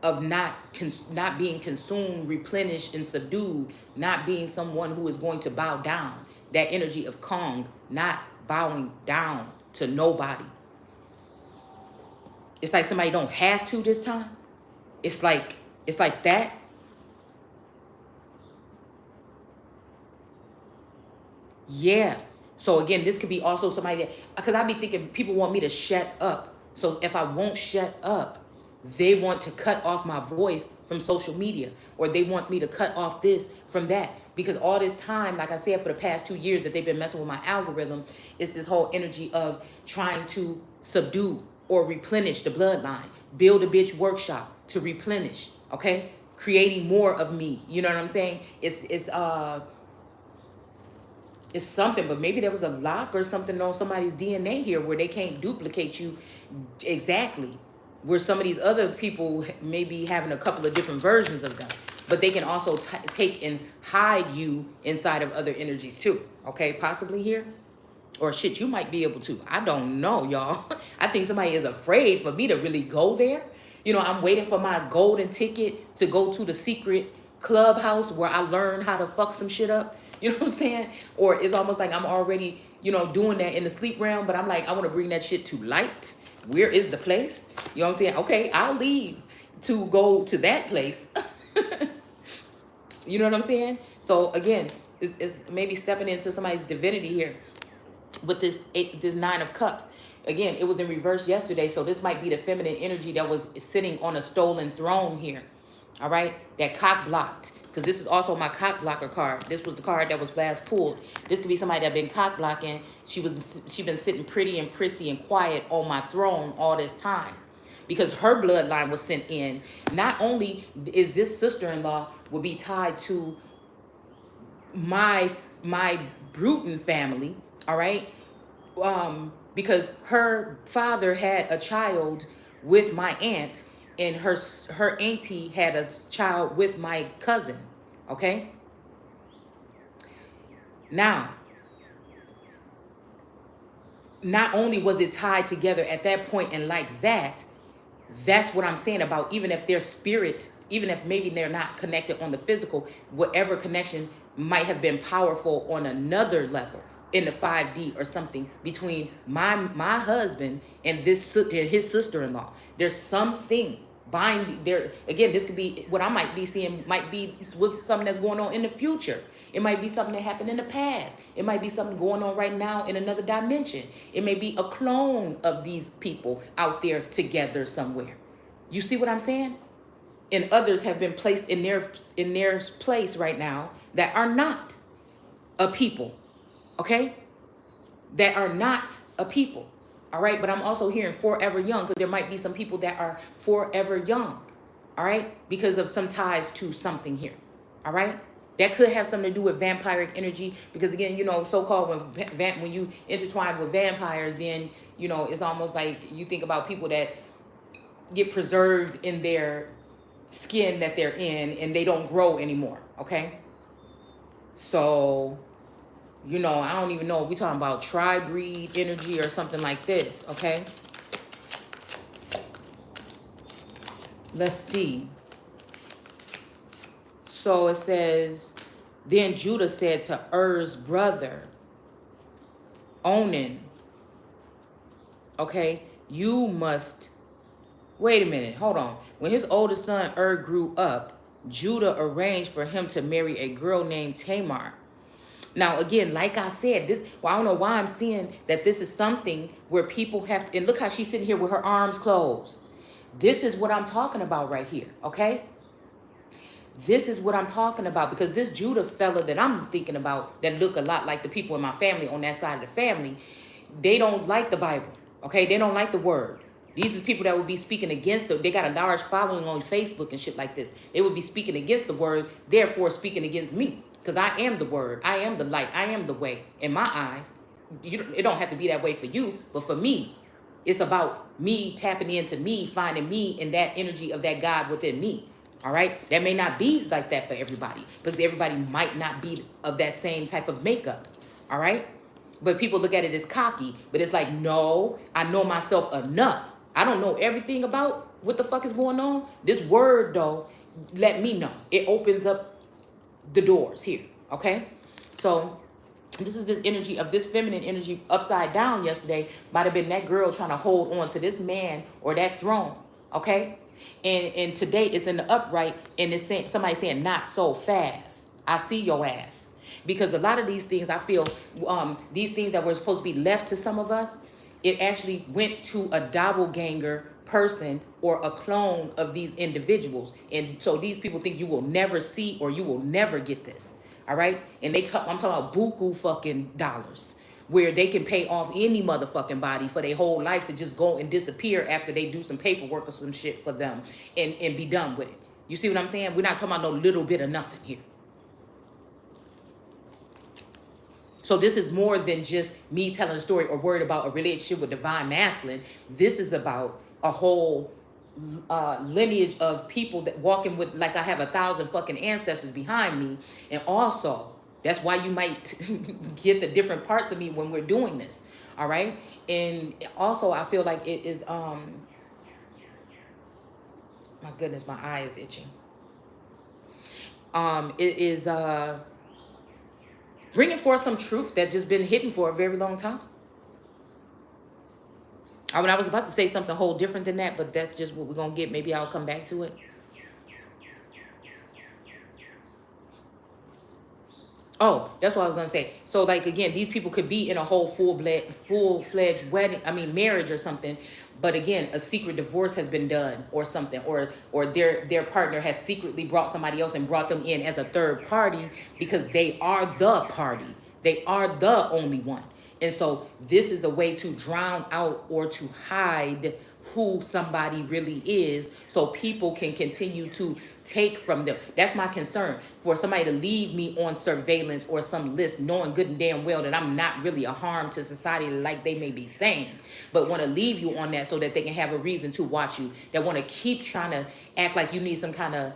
of not being consumed, replenished, and subdued, not being someone who is going to bow down. That energy of Kong, not bowing down to nobody. It's like somebody don't have to this time. It's like that. Yeah. So again, this could be also somebody that, because I be thinking people want me to shut up. So if I won't shut up, they want to cut off my voice from social media, or they want me to cut off this from that. Because all this time, like I said, for the past 2 years that they've been messing with my algorithm, it's this whole energy of trying to subdue or replenish the bloodline, build a bitch workshop to replenish, okay? Creating more of me, you know what I'm saying? It's something, but maybe there was a lock or something on somebody's DNA here where they can't duplicate you exactly. Where some of these other people may be having a couple of different versions of them, but they can also take and hide you inside of other energies too. Okay, possibly here, or shit, you might be able to. I don't know, y'all. I think somebody is afraid for me to really go there. You know, I'm waiting for my golden ticket to go to the secret clubhouse where I learn how to fuck some shit up. You know what I'm saying? Or it's almost like I'm already, you know, doing that in the sleep realm, but I'm like, I want to bring that shit to light. Where is the place? You know what I'm saying? Okay, I'll leave to go to that place. You know what I'm saying? So again, it's maybe stepping into somebody's divinity here with this 9 of Cups. Again, it was in reverse yesterday, so this might be the feminine energy that was sitting on a stolen throne here. All right, that cock blocked. Because this is also my cock blocker card. This was the card that was last pulled. This could be somebody that been cock blocking. She been sitting pretty and prissy and quiet on my throne all this time, because her bloodline was sent in. Not only is this sister-in-law will be tied to my Bruton family, all right, because her father had a child with my aunt, and her auntie had a child with my cousin, okay? Now, not only was it tied together at that point and like that, that's what I'm saying about even if their spirit, even if maybe they're not connected on the physical, whatever connection might have been powerful on another level in the 5D or something between my husband and his sister-in-law. There's something binding there. Again, this could be what I might be seeing, was something that's going on in the future. It might be something that happened in the past. It might be something going on right now in another dimension. It may be a clone of these people out there together somewhere. You see what I'm saying? And others have been placed in their place right now that are not a people, okay? That are not a people, all right? But I'm also hearing forever young, because there might be some people that are forever young, all right? Because of some ties to something here, all right? That could have something to do with vampiric energy, because again, you know, so-called when you intertwine with vampires, then, you know, it's almost like you think about people that get preserved in their skin that they're in and they don't grow anymore, okay? So, you know, I don't even know if we're talking about tri-breed energy or something like this, okay? Let's see. So it says, then Judah said to Er's brother, Onan, okay, you must, wait a minute, hold on. When his oldest son grew up, Judah arranged for him to marry a girl named Tamar. Now, again, like I said, I don't know why I'm seeing that this is something where people have, and look how she's sitting here with her arms closed. This is what I'm talking about right here, okay? This is what I'm talking about, because this Judah fella that I'm thinking about that look a lot like the people in my family on that side of the family, they don't like the Bible, okay? They don't like the word. These are people that would be speaking against they got a large following on Facebook and shit like this. They would be speaking against the word, therefore speaking against me. Because I am the word. I am the light. I am the way. In my eyes, it don't have to be that way for you. But for me, it's about me tapping into me, finding me in that energy of that God within me. All right? That may not be like that for everybody. Because everybody might not be of that same type of makeup. All right? But people look at it as cocky. But it's like, no, I know myself enough. I don't know everything about what the fuck is going on. This word, though, let me know. It opens up the doors here, okay? So this is this energy of this feminine energy upside down yesterday. Might have been that girl trying to hold on to this man or that throne, okay? And today it's in the upright, and it's saying, somebody saying, not so fast. I see your ass. Because a lot of these things, I feel, these things that were supposed to be left to some of us, it actually went to a doppelganger person or a clone of these individuals. And so these people think you will never see or you will never get this. All right? And I'm talking about buku fucking dollars, where they can pay off any motherfucking body for their whole life to just go and disappear after they do some paperwork or some shit for them and be done with it. You see what I'm saying? We're not talking about no little bit of nothing here. So this is more than just me telling a story or worried about a relationship with divine masculine. This is about a whole lineage of people that walking with, like I have 1,000 fucking ancestors behind me. And also, that's why you might get the different parts of me when we're doing this. All right. And also, I feel like it is, my goodness, my eye is itching. It is, bringing forth some truth that just been hidden for a very long time. I was about to say something whole different than that, but that's just what we're going to get. Maybe I'll come back to it. Oh, that's what I was going to say. So, like, again, these people could be in a whole full-fledged wedding, marriage or something. But again, a secret divorce has been done or something, or their partner has secretly brought somebody else and brought them in as a third party because they are the party. They are the only one. And so this is a way to drown out or to hide who somebody really is so people can continue to take from them. That's my concern, for somebody to leave me on surveillance or some list knowing good and damn well that I'm not really a harm to society like they may be saying, but want to leave you on that so that they can have a reason to watch you, that want to keep trying to act like you need some kind of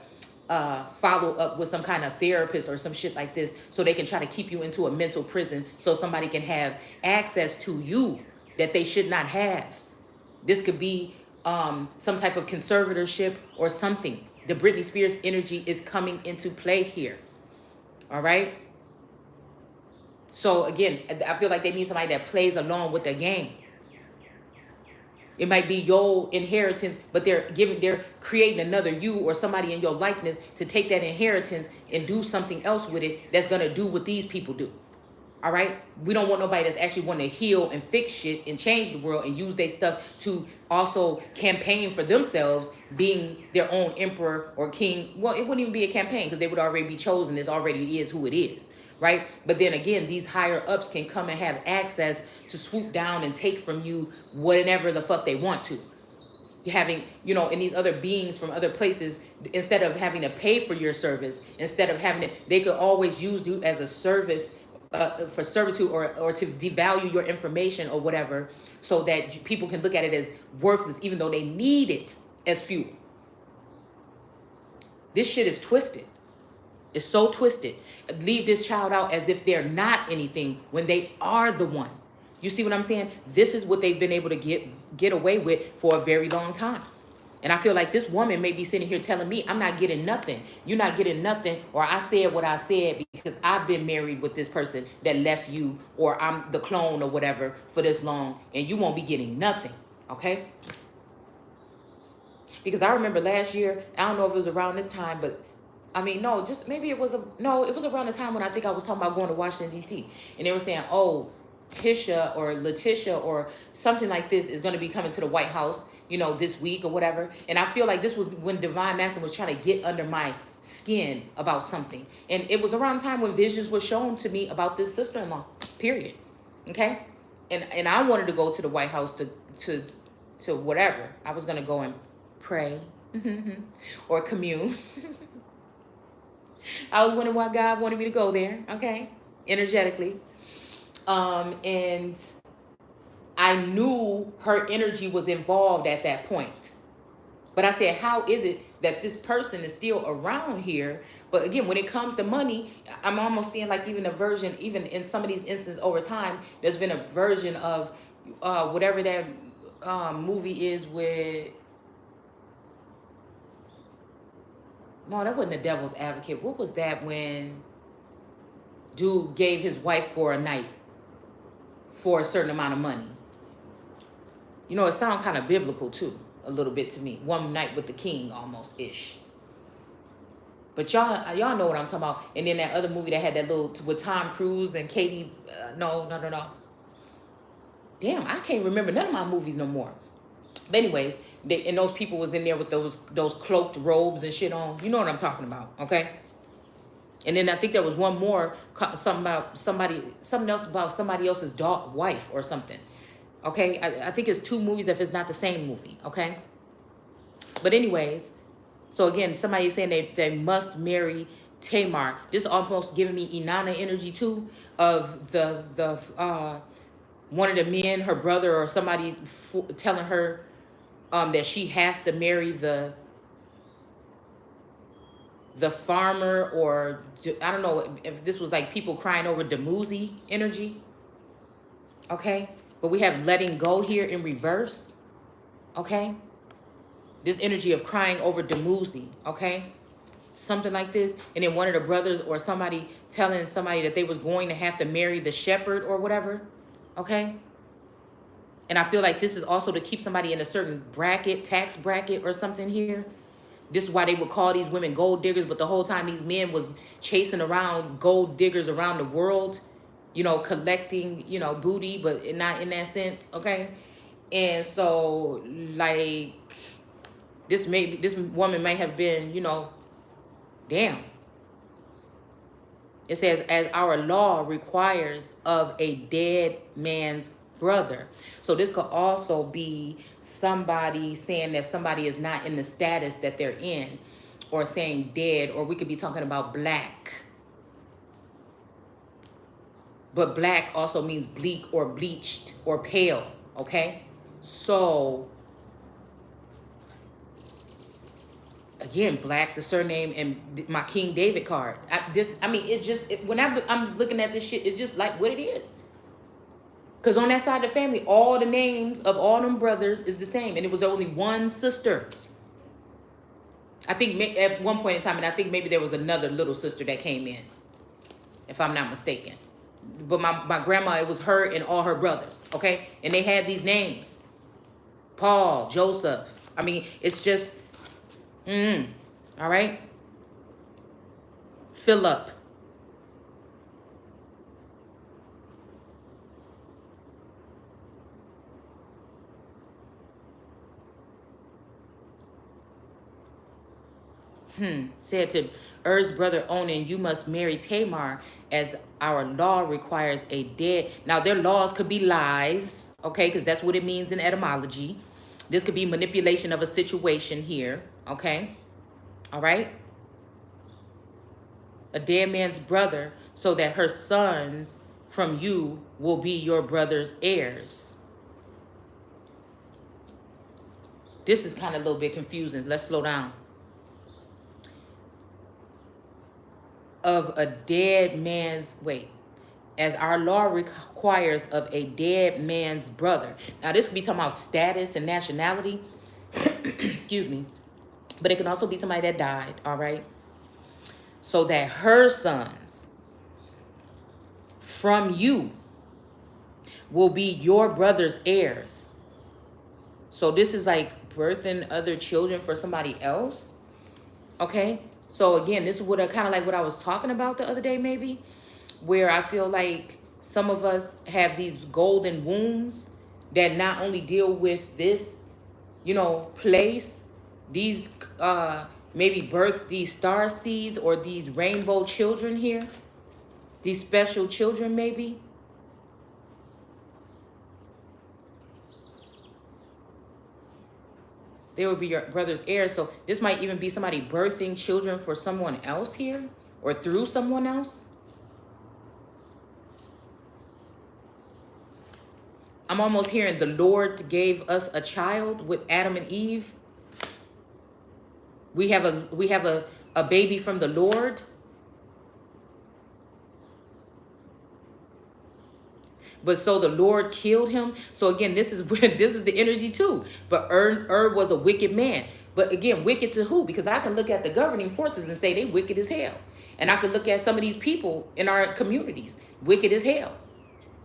follow up with some kind of therapist or some shit like this so they can try to keep you into a mental prison so somebody can have access to you that they should not have. This could be some type of conservatorship or something. The Britney Spears energy is coming into play here. All right? So again, I feel like they need somebody that plays along with the game. It might be your inheritance, but they're creating another you or somebody in your likeness to take that inheritance and do something else with it that's gonna do what these people do. All right? We don't want nobody that's actually want to heal and fix shit and change the world and use their stuff to also campaign for themselves being their own emperor or king. Well, it wouldn't even be a campaign because they would already be chosen. This already is who it is. Right? But then again, these higher ups can come and have access to swoop down and take from you whatever the fuck they want to. Having, you know, and these other beings from other places, instead of having to pay for your service, instead of having it, they could always use you as a service for servitude or to devalue your information or whatever, so that people can look at it as worthless, even though they need it as fuel. This shit is twisted. It's so twisted. Leave this child out as if they're not anything when they are the one. You see what I'm saying? This is what they've been able to get away with for a very long time. And I feel like this woman may be sitting here telling me, I'm not getting nothing. You're not getting nothing. Or I said what I said because I've been married with this person that left you, or I'm the clone or whatever for this long, and you won't be getting nothing. Okay? Because I remember last year, I don't know if it was around this time, but I mean, no, just maybe it was it was around the time when I think I was talking about going to Washington, D.C. And they were saying, oh, Tisha or Letitia or something like this is going to be coming to the White House, you know, this week or whatever. And I feel like this was when Divine Master was trying to get under my skin about something. And it was around the time when visions were shown to me about this sister-in-law, period. Okay? And I wanted to go to the White House to whatever. I was going to go and pray or commune. I was wondering why God wanted me to go there, okay? Energetically. And I knew her energy was involved at that point. But I said, how is it that this person is still around here? But again, when it comes to money, I'm almost seeing like even a version, even in some of these instances over time, there's been a version of whatever that movie is with... No, that wasn't The Devil's Advocate. What was that when dude gave his wife for a night for a certain amount of money? You know, it sounds kind of biblical too, a little bit to me. One night with the king, almost-ish. But y'all know what I'm talking about. And then that other movie that had that little, with Tom Cruise and Katie, no. Damn, I can't remember none of my movies no more. But anyways, and those people was in there with those cloaked robes and shit on. You know what I'm talking about, okay? And then I think there was one more, something else about somebody else's wife or something. Okay, I think it's two movies if it's not the same movie, okay? But anyways, so again, somebody is saying they must marry Tamar. This is almost giving me Inanna energy too, of the one of the men, her brother or somebody telling her that she has to marry the farmer, or I don't know if this was like people crying over 𝘠𝑚𝑢zi energy. Okay, but we have letting go here in reverse. Okay, this energy of crying over 𝘠𝑚𝑢zi. Okay, something like this. And then one of the brothers or somebody telling somebody that they was going to have to marry the shepherd or whatever. Okay. And I feel like this is also to keep somebody in a certain bracket, tax bracket or something here. This is why they would call these women gold diggers, but the whole time these men was chasing around gold diggers around the world, you know, collecting, you know, booty, but not in that sense, okay? And so, like, this woman may have been, you know, damn. It says, as our law requires of a dead man's brother. So this could also be somebody saying that somebody is not in the status that they're in, or saying dead, or we could be talking about black. But black also means bleak or bleached or pale, okay? So again, black, the surname, and my King David card. When I'm looking at this shit, it's just like what it is. Because on that side of the family, all the names of all them brothers is the same. And it was only one sister. I think at one point in time, and I think maybe there was another little sister that came in, if I'm not mistaken. but my grandma, it was her and all her brothers, okay? And they had these names. Paul, Joseph. I mean, it's just, all right? Philip. Said to Er's brother Onan, you must marry Tamar as our law requires a dead. Now, their laws could be lies, okay, because that's what it means in etymology. This could be manipulation of a situation here, okay? All right? A dead man's brother, so that her sons from you will be your brother's heirs. This is kind of a little bit confusing. Let's slow down. Of a dead man's, wait, as our law requires of a dead man's brother. Now, this could be talking about status and nationality. Excuse me. But it can also be somebody that died, all right? So that her sons from you will be your brother's heirs. So this is like birthing other children for somebody else, okay? So again, this is what kind of like what I was talking about the other day, maybe, where I feel like some of us have these golden wombs that not only deal with this, you know, place, these maybe birth these star seeds or these rainbow children here, these special children maybe. They will be your brother's heirs. So this might even be somebody birthing children for someone else here or through someone else. I'm almost hearing the Lord gave us a child with Adam and Eve. We have a baby from the Lord. But so the Lord killed him. So again, this is the energy too. But was a wicked man. But again, wicked to who? Because I can look at the governing forces and say they wicked as hell. And I could look at some of these people in our communities, wicked as hell.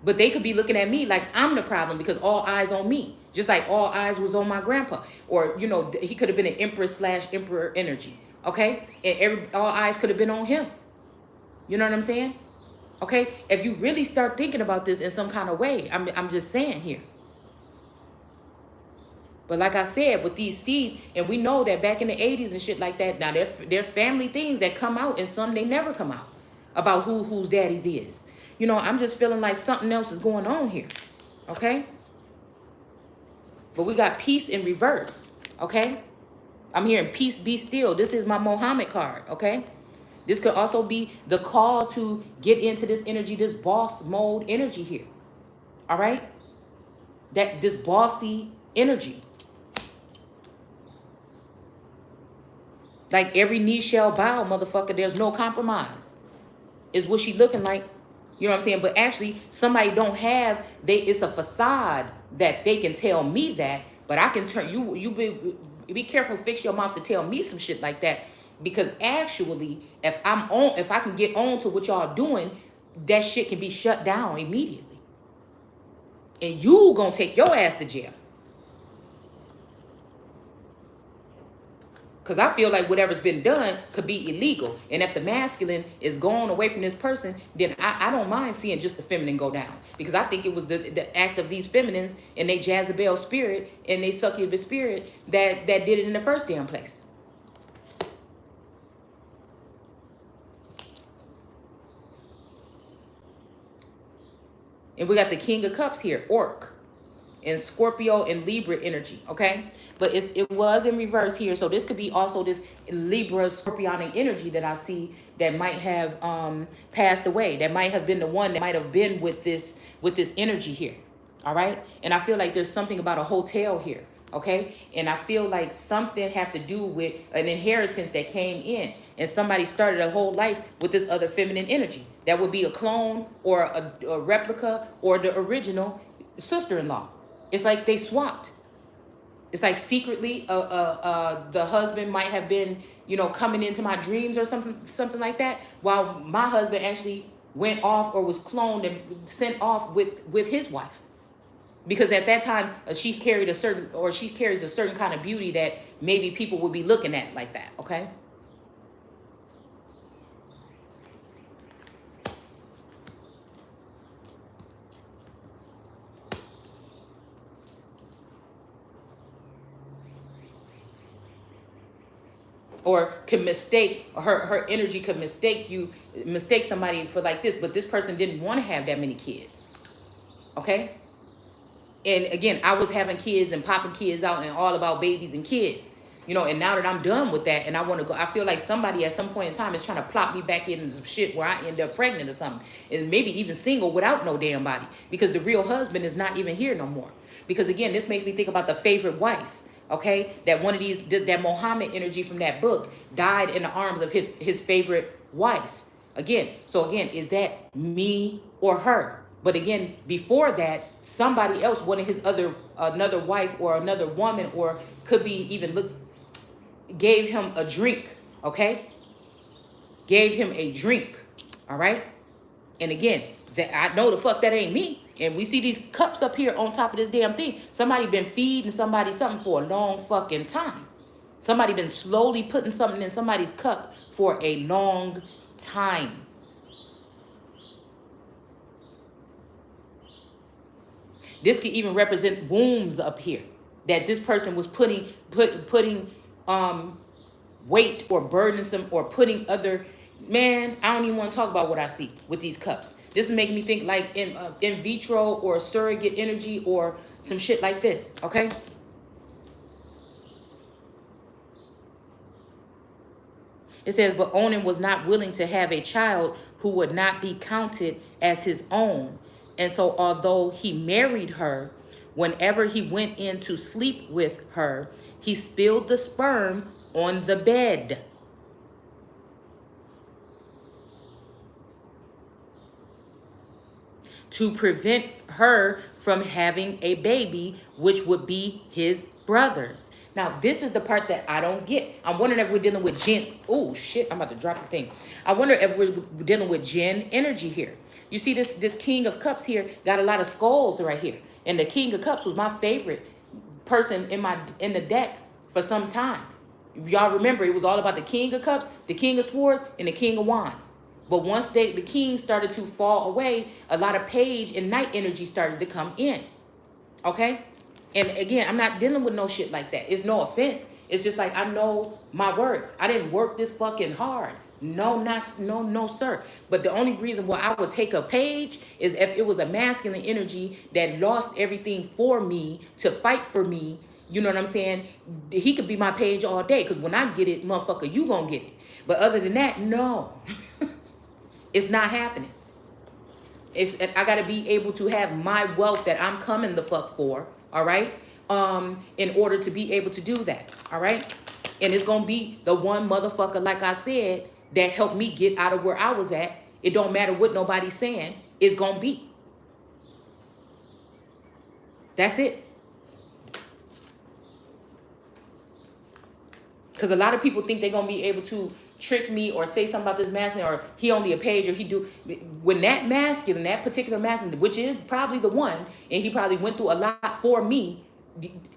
But they could be looking at me like I'm the problem because all eyes on me. Just like all eyes was on my grandpa. Or, you know, he could have been an empress/emperor energy. Okay? And all eyes could have been on him. You know what I'm saying? Okay, if you really start thinking about this in some kind of way, I'm just saying here. But like I said, with these seeds, and we know that back in the 80s and shit like that, now they're family things that come out, and some they never come out about whose daddies is. You know, I'm just feeling like something else is going on here. Okay? But we got peace in reverse. Okay? I'm hearing peace be still. This is my Muhammad card. Okay? This could also be the call to get into this energy, this boss mode energy here. All right? This bossy energy. Like every knee shall bow, motherfucker. There's no compromise. Is what she looking like. You know what I'm saying? But actually, somebody don't have, it's a facade that they can tell me that, but I can turn, you be careful, fix your mouth to tell me some shit like that. Because actually, if I can get on to what y'all doing, that shit can be shut down immediately. And you gonna take your ass to jail. Because I feel like whatever's been done could be illegal. And if the masculine is gone away from this person, then I don't mind seeing just the feminine go down. Because I think it was the act of these feminines and they Jezebel spirit and they succubus spirit that did it in the first damn place. And we got the King of Cups here, Orc, and Scorpio and Libra energy, okay? But it was in reverse here. So this could be also this Libra Scorpionic energy that I see that might have passed away. That might have been the one that might have been with this energy here, all right? And I feel like there's something about a hotel here, okay? And I feel like something have to do with an inheritance that came in. And somebody started a whole life with this other feminine energy. That would be a clone or a replica or the original sister-in-law. It's like they swapped. It's like secretly the husband might have been, you know, coming into my dreams or something like that. While my husband actually went off or was cloned and sent off with his wife. Because at that time, she carried a certain, or she carries a certain kind of beauty that maybe people would be looking at like that, okay? Or can mistake, her energy could mistake somebody for like this, but this person didn't want to have that many kids, okay? And again, I was having kids and popping kids out and all about babies and kids, you know, and now that I'm done with that and I want to go, I feel like somebody at some point in time is trying to plop me back into some shit where I end up pregnant or something, and maybe even single without no damn body, because the real husband is not even here no more. Because again, this makes me think about the favorite wife. Okay, that one of these, that Muhammad energy from that book died in the arms of his favorite wife. Again, so again, is that me or her? But again, before that, somebody else, one of his another wife or another woman, or could be even gave him a drink, okay? Gave him a drink, all right? And again, that I know the fuck that ain't me. And we see these cups up here on top of this damn thing. Somebody been feeding somebody something for a long fucking time. Somebody been slowly putting something in somebody's cup for a long time. This could even represent wombs up here that this person was putting weight or burdensome or putting other. Man, I don't even want to talk about what I see with these cups. This is making me think like in vitro or surrogate energy or some shit like this, okay? It says, but Onan was not willing to have a child who would not be counted as his own. And so although he married her, whenever he went in to sleep with her, he spilled the sperm on the bed. To prevent her from having a baby, which would be his brother's. Now, this is the part that I don't get. I'm wondering if we're dealing with jinn. Oh, shit, I'm about to drop the thing. I wonder if we're dealing with jinn energy here. You see this King of Cups here got a lot of skulls right here. And the King of Cups was my favorite person in the deck for some time. Y'all remember, it was all about the King of Cups, the King of Swords, and the King of Wands. But once the king started to fall away, a lot of page and knight energy started to come in. Okay? And again, I'm not dealing with no shit like that. It's no offense. It's just like I know my worth. I didn't work this fucking hard. No, sir. But the only reason why I would take a page is if it was a masculine energy that lost everything for me to fight for me. You know what I'm saying? He could be my page all day, because when I get it, motherfucker, you gonna get it. But other than that, no. It's not happening. I got to be able to have my wealth that I'm coming the fuck for, all right? In order to be able to do that, all right? And it's going to be the one motherfucker, like I said, that helped me get out of where I was at. It don't matter what nobody's saying. It's going to be. That's it. Because a lot of people think they're going to be able to trick me or say something about this masculine, or he only a page, or he do. When that masculine, that particular masculine, which is probably the one, and he probably went through a lot for me,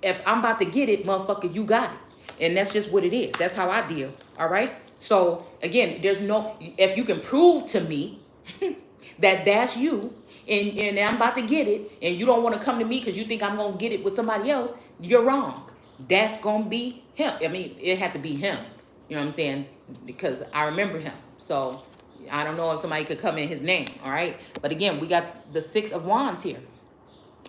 if I'm about to get it, motherfucker, you got it. And that's just what it is. That's how I deal, all right? So, again, there's no, if you can prove to me that that's you, and I'm about to get it, and you don't want to come to me because you think I'm going to get it with somebody else, you're wrong. That's going to be him. I mean, it had to be him. You know what I'm saying? Because I remember him. So I don't know if somebody could come in his name, all right? But again, we got the Six of Wands here.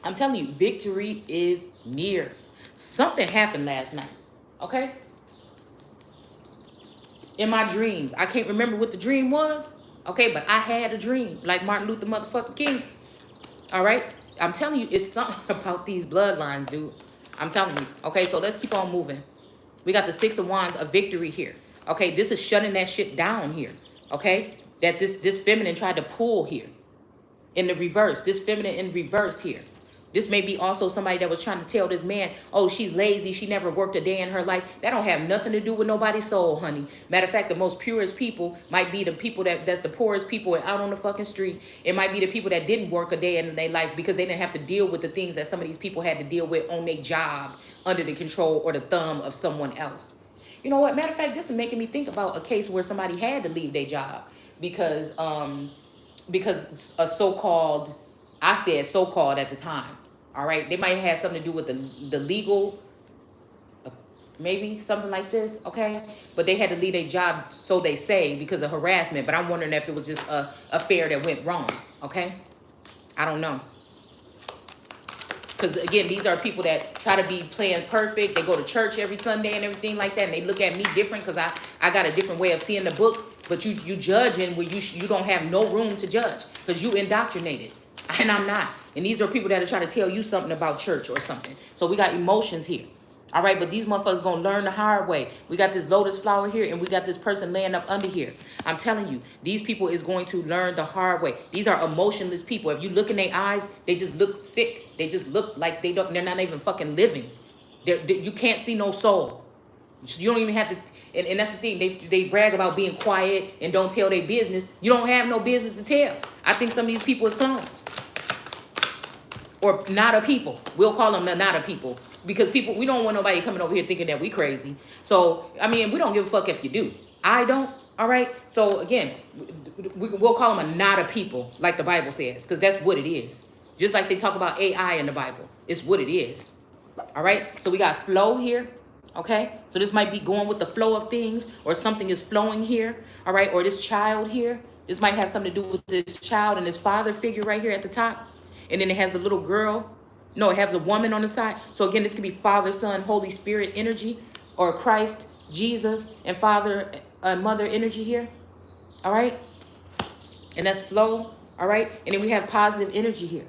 I'm telling you, victory is near. Something happened last night, okay? In my dreams. I can't remember what the dream was, okay? But I had a dream, like Martin Luther motherfucking King, all right? I'm telling you, it's something about these bloodlines, dude. I'm telling you, okay? So let's keep on moving. We got the Six of Wands of victory here. Okay, this is shutting that shit down here. Okay, that this feminine tried to pull here. In the reverse, this feminine in reverse here. This may be also somebody that was trying to tell this man, oh, she's lazy, she never worked a day in her life. That don't have nothing to do with nobody's soul, honey. Matter of fact, the most purest people might be the people that's the poorest people out on the fucking street. It might be the people that didn't work a day in their life because they didn't have to deal with the things that some of these people had to deal with on their job under the control or the thumb of someone else. You know what? Matter of fact, this is making me think about a case where somebody had to leave their job because a so-called, I said so-called at the time. All right, they might have had something to do with the legal, maybe something like this, okay? But they had to leave their job, so they say, because of harassment. But I'm wondering if it was just a affair that went wrong, okay? I don't know. Because, again, these are people that try to be playing perfect. They go to church every Sunday and everything like that. And they look at me different because I got a different way of seeing the book. But you judging where you don't have no room to judge because you indoctrinated. And I'm not. And these are people that are trying to tell you something about church or something. So we got emotions here. All right, but these motherfuckers going to learn the hard way. We got this lotus flower here, and we got this person laying up under here. I'm telling you, these people is going to learn the hard way. These are emotionless people. If you look in their eyes, they just look sick. They just look like they're not even fucking living. You can't see no soul. You don't even have to, and that's the thing. They brag about being quiet and don't tell their business. You don't have no business to tell. I think some of these people is clones. Or not a people. We'll call them the not a people. Because people, we don't want nobody coming over here thinking that we crazy. So, I mean, we don't give a fuck if you do. I don't, all right? So, again, we'll call them a not a people, like the Bible says, because that's what it is. Just like they talk about AI in the Bible. It's what it is, all right? So, we got flow here, okay? So, this might be going with the flow of things, or something is flowing here, all right? Or this child here. This might have something to do with this child and this father figure right here at the top. And then it has a little girl. No, it has a woman on the side. So again, this could be Father, Son, Holy Spirit energy, or Christ, Jesus, and Father and Mother energy here. All right? And that's flow. All right? And then we have positive energy here.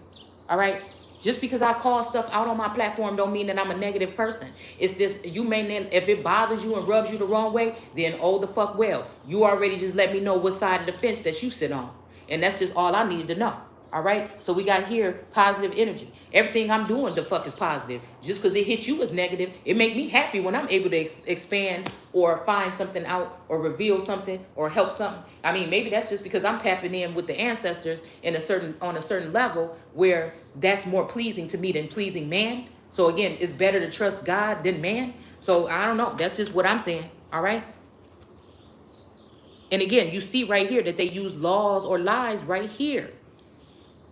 All right? Just because I call stuff out on my platform don't mean that I'm a negative person. It's just, you may, if it bothers you and rubs you the wrong way, then oh the fuck well. You already just let me know what side of the fence that you sit on. And that's just all I needed to know. All right, so we got here positive energy. Everything I'm doing, the fuck is positive. Just because it hit you as negative, it make me happy when I'm able to expand or find something out or reveal something or help something. I mean, maybe that's just because I'm tapping in with the ancestors on a certain level where that's more pleasing to me than pleasing man. So again, it's better to trust God than man. So I don't know. That's just what I'm saying. All right. And again, you see right here that they use laws or lies right here.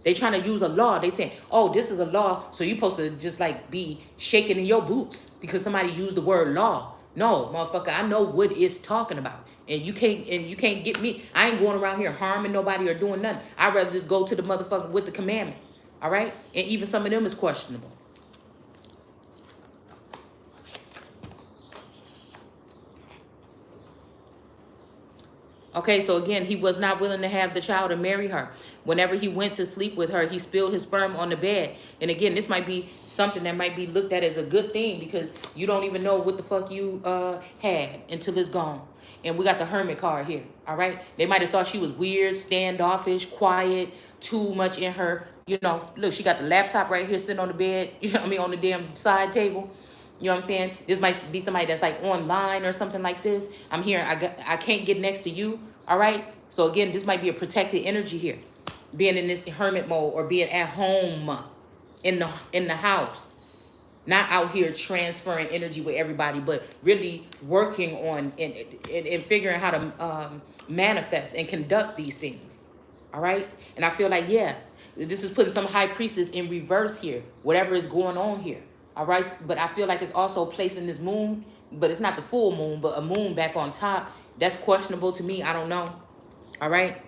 They trying to use a law. They saying, oh, this is a law, so you supposed to just like be shaking in your boots because somebody used the word law. No, motherfucker, I know what it's talking about. And you can't get me. I ain't going around here harming nobody or doing nothing. I'd rather just go to the motherfucker with the commandments. All right? And even some of them is questionable. Okay, so again, he was not willing to have the child or marry her. Whenever he went to sleep with her, he spilled his sperm on the bed. And again, this might be something that might be looked at as a good thing because you don't even know what the fuck you had until it's gone. And we got the hermit card here, all right? They might have thought she was weird, standoffish, quiet, too much in her. You know, look, she got the laptop right here sitting on the bed, you know what I mean, on the damn side table. You know what I'm saying? This might be somebody that's like online or something like this. I'm here. I can't get next to you. All right. So again, this might be a protected energy here, being in this hermit mode or being at home in the house, not out here transferring energy with everybody, but really working on and figuring how to manifest and conduct these things. All right. And I feel like, yeah, this is putting some high priestess in reverse here, whatever is going on here. All right, but I feel like it's also placing this moon, but it's not the full moon, but a moon back on top. That's questionable to me. I don't know. All right,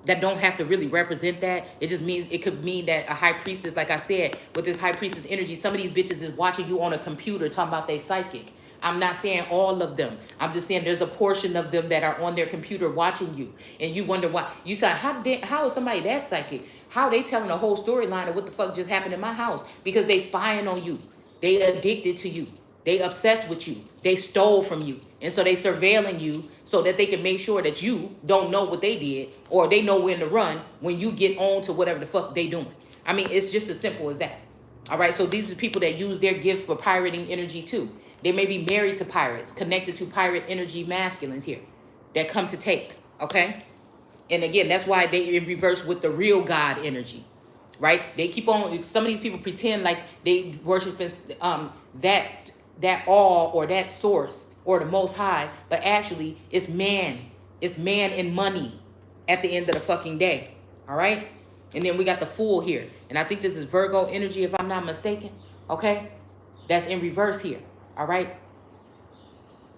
that don't have to really represent that. It just means, it could mean that a high priestess, like I said, with this high priestess energy, some of these bitches is watching you on a computer talking about they psychic. I'm not saying all of them. I'm just saying there's a portion of them that are on their computer watching you. And you wonder why. You say, how is somebody that psychic? How are they telling the whole storyline of what the fuck just happened in my house? Because they spying on you. They addicted to you. They obsessed with you. They stole from you. And so they surveilling you so that they can make sure that you don't know what they did or they know when to run when you get on to whatever the fuck they doing. I mean, it's just as simple as that. All right, so these are the people that use their gifts for pirating energy too. They may be married to pirates, connected to pirate energy masculines here that come to take, okay? And again, that's why they in reverse with the real God energy, right? They keep on, some of these people pretend like they worship that all or that source or the most high, but actually it's man. It's man and money at the end of the fucking day, all right? And then we got the Fool here. And I think this is Virgo energy, if I'm not mistaken. Okay? That's in reverse here. All right?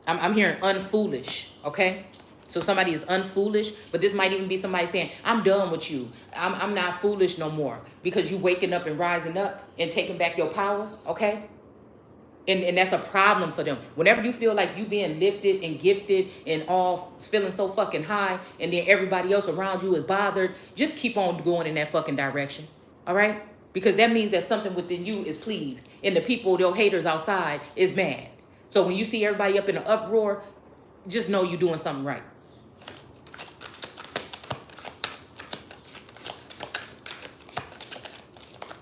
I'm hearing unfoolish. Okay? So somebody is unfoolish. But this might even be somebody saying, I'm done with you. I'm not foolish no more. Because you waking up and rising up and taking back your power. Okay? And that's a problem for them. Whenever you feel like you being lifted and gifted and all feeling so fucking high, and then everybody else around you is bothered, just keep on going in that fucking direction. All right? Because that means that something within you is pleased. And the people, your haters outside, is mad. So when you see everybody up in an uproar, just know you're doing something right.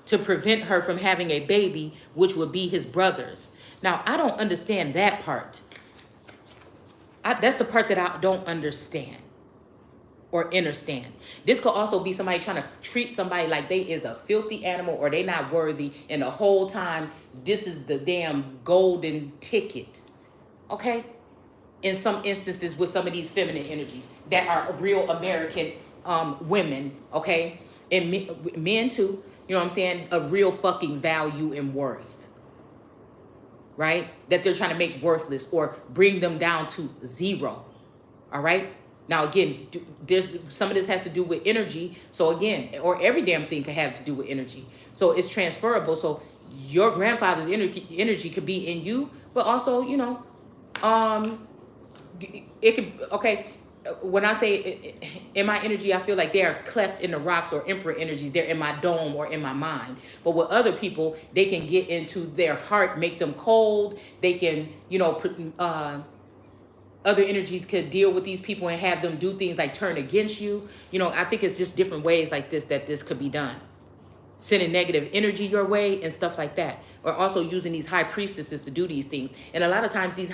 To prevent her from having a baby, which would be his brother's. Now, I don't understand that part. That's the part that I don't understand or understand. This could also be somebody trying to treat somebody like they is a filthy animal or they not worthy, and the whole time, this is the damn golden ticket. Okay? In some instances with some of these feminine energies that are real American women, okay? And men too, you know what I'm saying? A real fucking value and worth. Right? That they're trying to make worthless or bring them down to zero. All right? Now, again, there's some of this has to do with energy. So again, or every damn thing could have to do with energy. So it's transferable. So your grandfather's energy could be in you, but also, you know, it could, okay, when I say in my energy, I feel like they are cleft in the rocks or emperor energies. They're in my dome or in my mind. But with other people, they can get into their heart, make them cold. They can, you know, other energies could deal with these people and have them do things like turn against you. You know, I think it's just different ways like this that this could be done. Sending negative energy your way and stuff like that. Or also using these high priestesses to do these things. And a lot of times these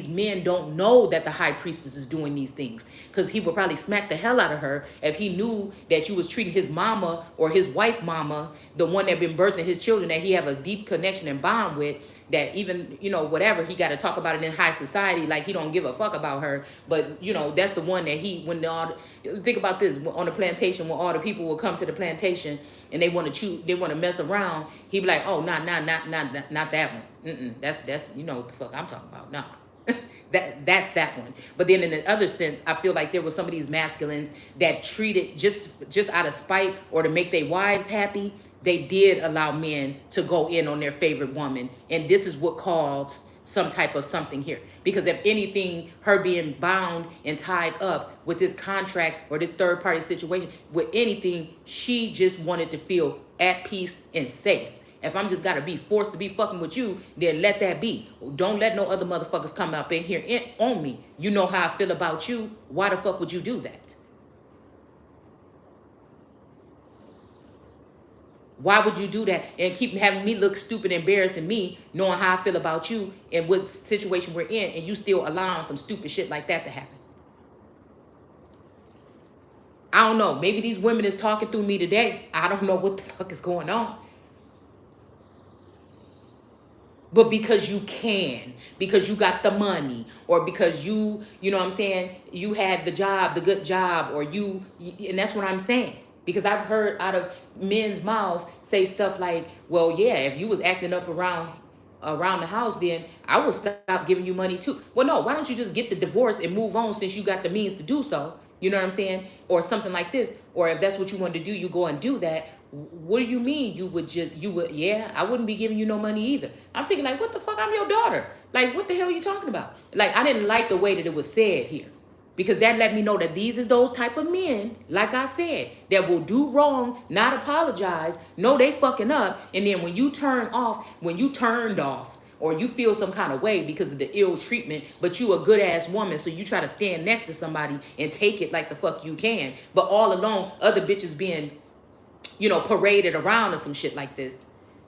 men don't know that the high priestess is doing these things. Because he would probably smack the hell out of her if he knew that you was treating his mama or his wife mama, the one that been birthing his children, that he have a deep connection and bond with, that even, you know, whatever, he got to talk about it in high society like he don't give a fuck about her. But, you know, that's the one that think about this, on the plantation, when all the people will come to the plantation and they want to mess around, he be like, oh, not that one. That's, you know what the fuck I'm talking about. Nah. That's that one. But then in the other sense, I feel like there were some of these masculines that treated just out of spite or to make their wives happy, they did allow men to go in on their favorite woman. And this is what caused some type of something here. Because if anything, her being bound and tied up with this contract or this third party situation, with anything, she just wanted to feel at peace and safe. If I'm just got to be forced to be fucking with you, then let that be. Don't let no other motherfuckers come up in here on me. You know how I feel about you. Why the fuck would you do that? Why would you do that and keep having me look stupid, embarrassing me, knowing how I feel about you and what situation we're in, and you still allowing some stupid shit like that to happen? I don't know. Maybe these women is talking through me today. I don't know what the fuck is going on. But because you can, because you got the money, or because you know what I'm saying, you had the job, the good job, or and that's what I'm saying. Because I've heard out of men's mouths say stuff like, well, yeah, if you was acting up around the house, then I would stop giving you money too. Well, no, why don't you just get the divorce and move on since you got the means to do so? You know what I'm saying? Or something like this. Or if that's what you want to do, you go and do that. What do you mean yeah, I wouldn't be giving you no money either. I'm thinking like, what the fuck? I'm your daughter. Like, what the hell are you talking about? Like, I didn't like the way that it was said here. Because that let me know that these is those type of men, like I said, that will do wrong, not apologize, know they fucking up. And then when you turned off, or you feel some kind of way because of the ill treatment, but you a good ass woman, so you try to stand next to somebody and take it like the fuck you can. But all along, other bitches being you know, paraded around or some shit like this.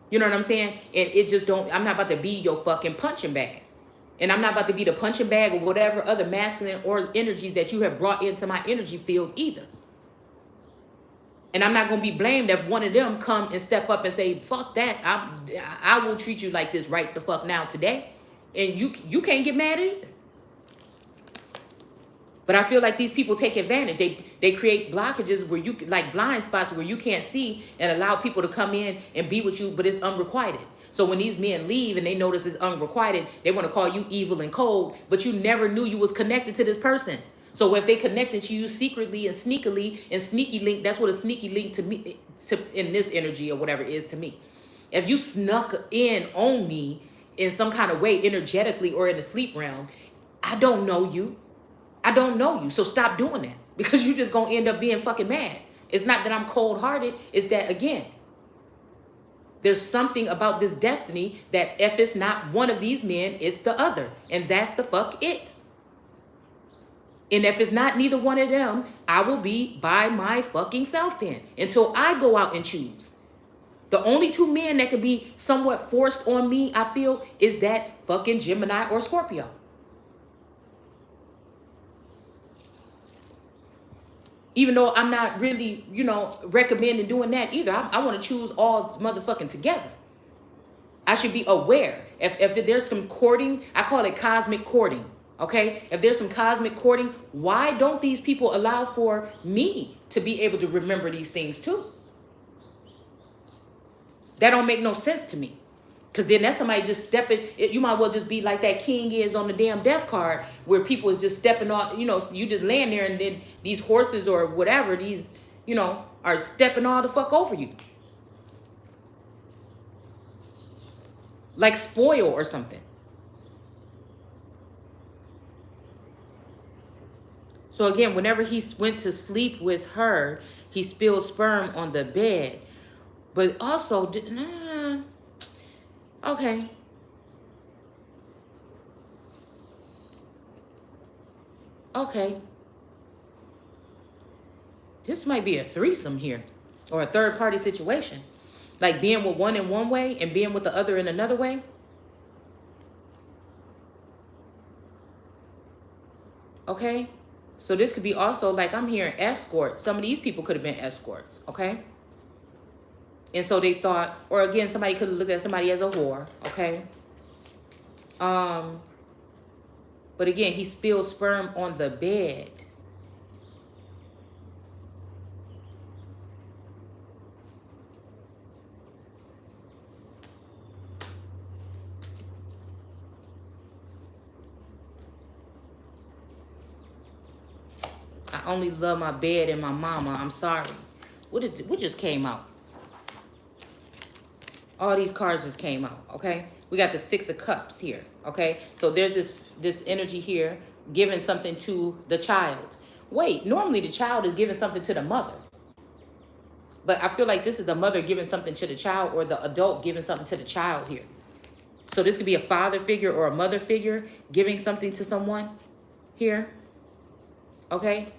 You know what I'm saying? And it just don't, I'm not about to be your fucking punching bag. And I'm not about to be the punching bag or whatever other masculine or energies that you have brought into my energy field either. And I'm not going to be blamed if one of them come and step up and say, fuck that. I will treat you like this right the fuck now today. And you can't get mad either. But I feel like these people take advantage. They create blockages where you, like blind spots where you can't see, and allow people to come in and be with you, but it's unrequited. So when these men leave and they notice it's unrequited, they want to call you evil and cold, but you never knew you was connected to this person. So if they connected to you secretly and sneakily and sneaky link, that's what a sneaky link to me, in this energy or whatever it is to me. If you snuck in on me in some kind of way, energetically or in the sleep realm, I don't know you. I don't know you. So stop doing that, because you're just going to end up being fucking mad. It's not that I'm cold-hearted. It's that, again, there's something about this destiny that if it's not one of these men, it's the other. And that's the fuck it. And if it's not neither one of them, I will be by my fucking self then until I go out and choose. The only two men that could be somewhat forced on me, I feel, is that fucking Gemini or Scorpio. Even though I'm not really, you know, recommending doing that either. I want to choose all motherfucking together. I should be aware. If there's some courting, I call it cosmic courting, okay? If there's some cosmic courting, why don't these people allow for me to be able to remember these things too? That don't make no sense to me. Because then that's somebody just stepping. You might well just be like that king is on the damn death card, where people is just stepping on, you know, you just laying there and then these horses or whatever, these, you know, are stepping all the fuck over you. Like spoil or something. So again, whenever he went to sleep with her, he spilled sperm on the bed. But also, okay. Okay. This might be a threesome here, or a third party situation. Like being with one in one way and being with the other in another way. Okay. So this could be also, like I'm hearing escort. Some of these people could have been escorts. Okay. And so they thought, or again, somebody could have looked at somebody as a whore, okay? But again, he spilled sperm on the bed. I only love my bed and my mama. I'm sorry. What just came out? All these cards just came out, okay? We got the 6 of Cups here, okay? So there's this energy here giving something to the child. Wait, normally the child is giving something to the mother. But I feel like this is the mother giving something to the child, or the adult giving something to the child here. So this could be a father figure or a mother figure giving something to someone here, okay?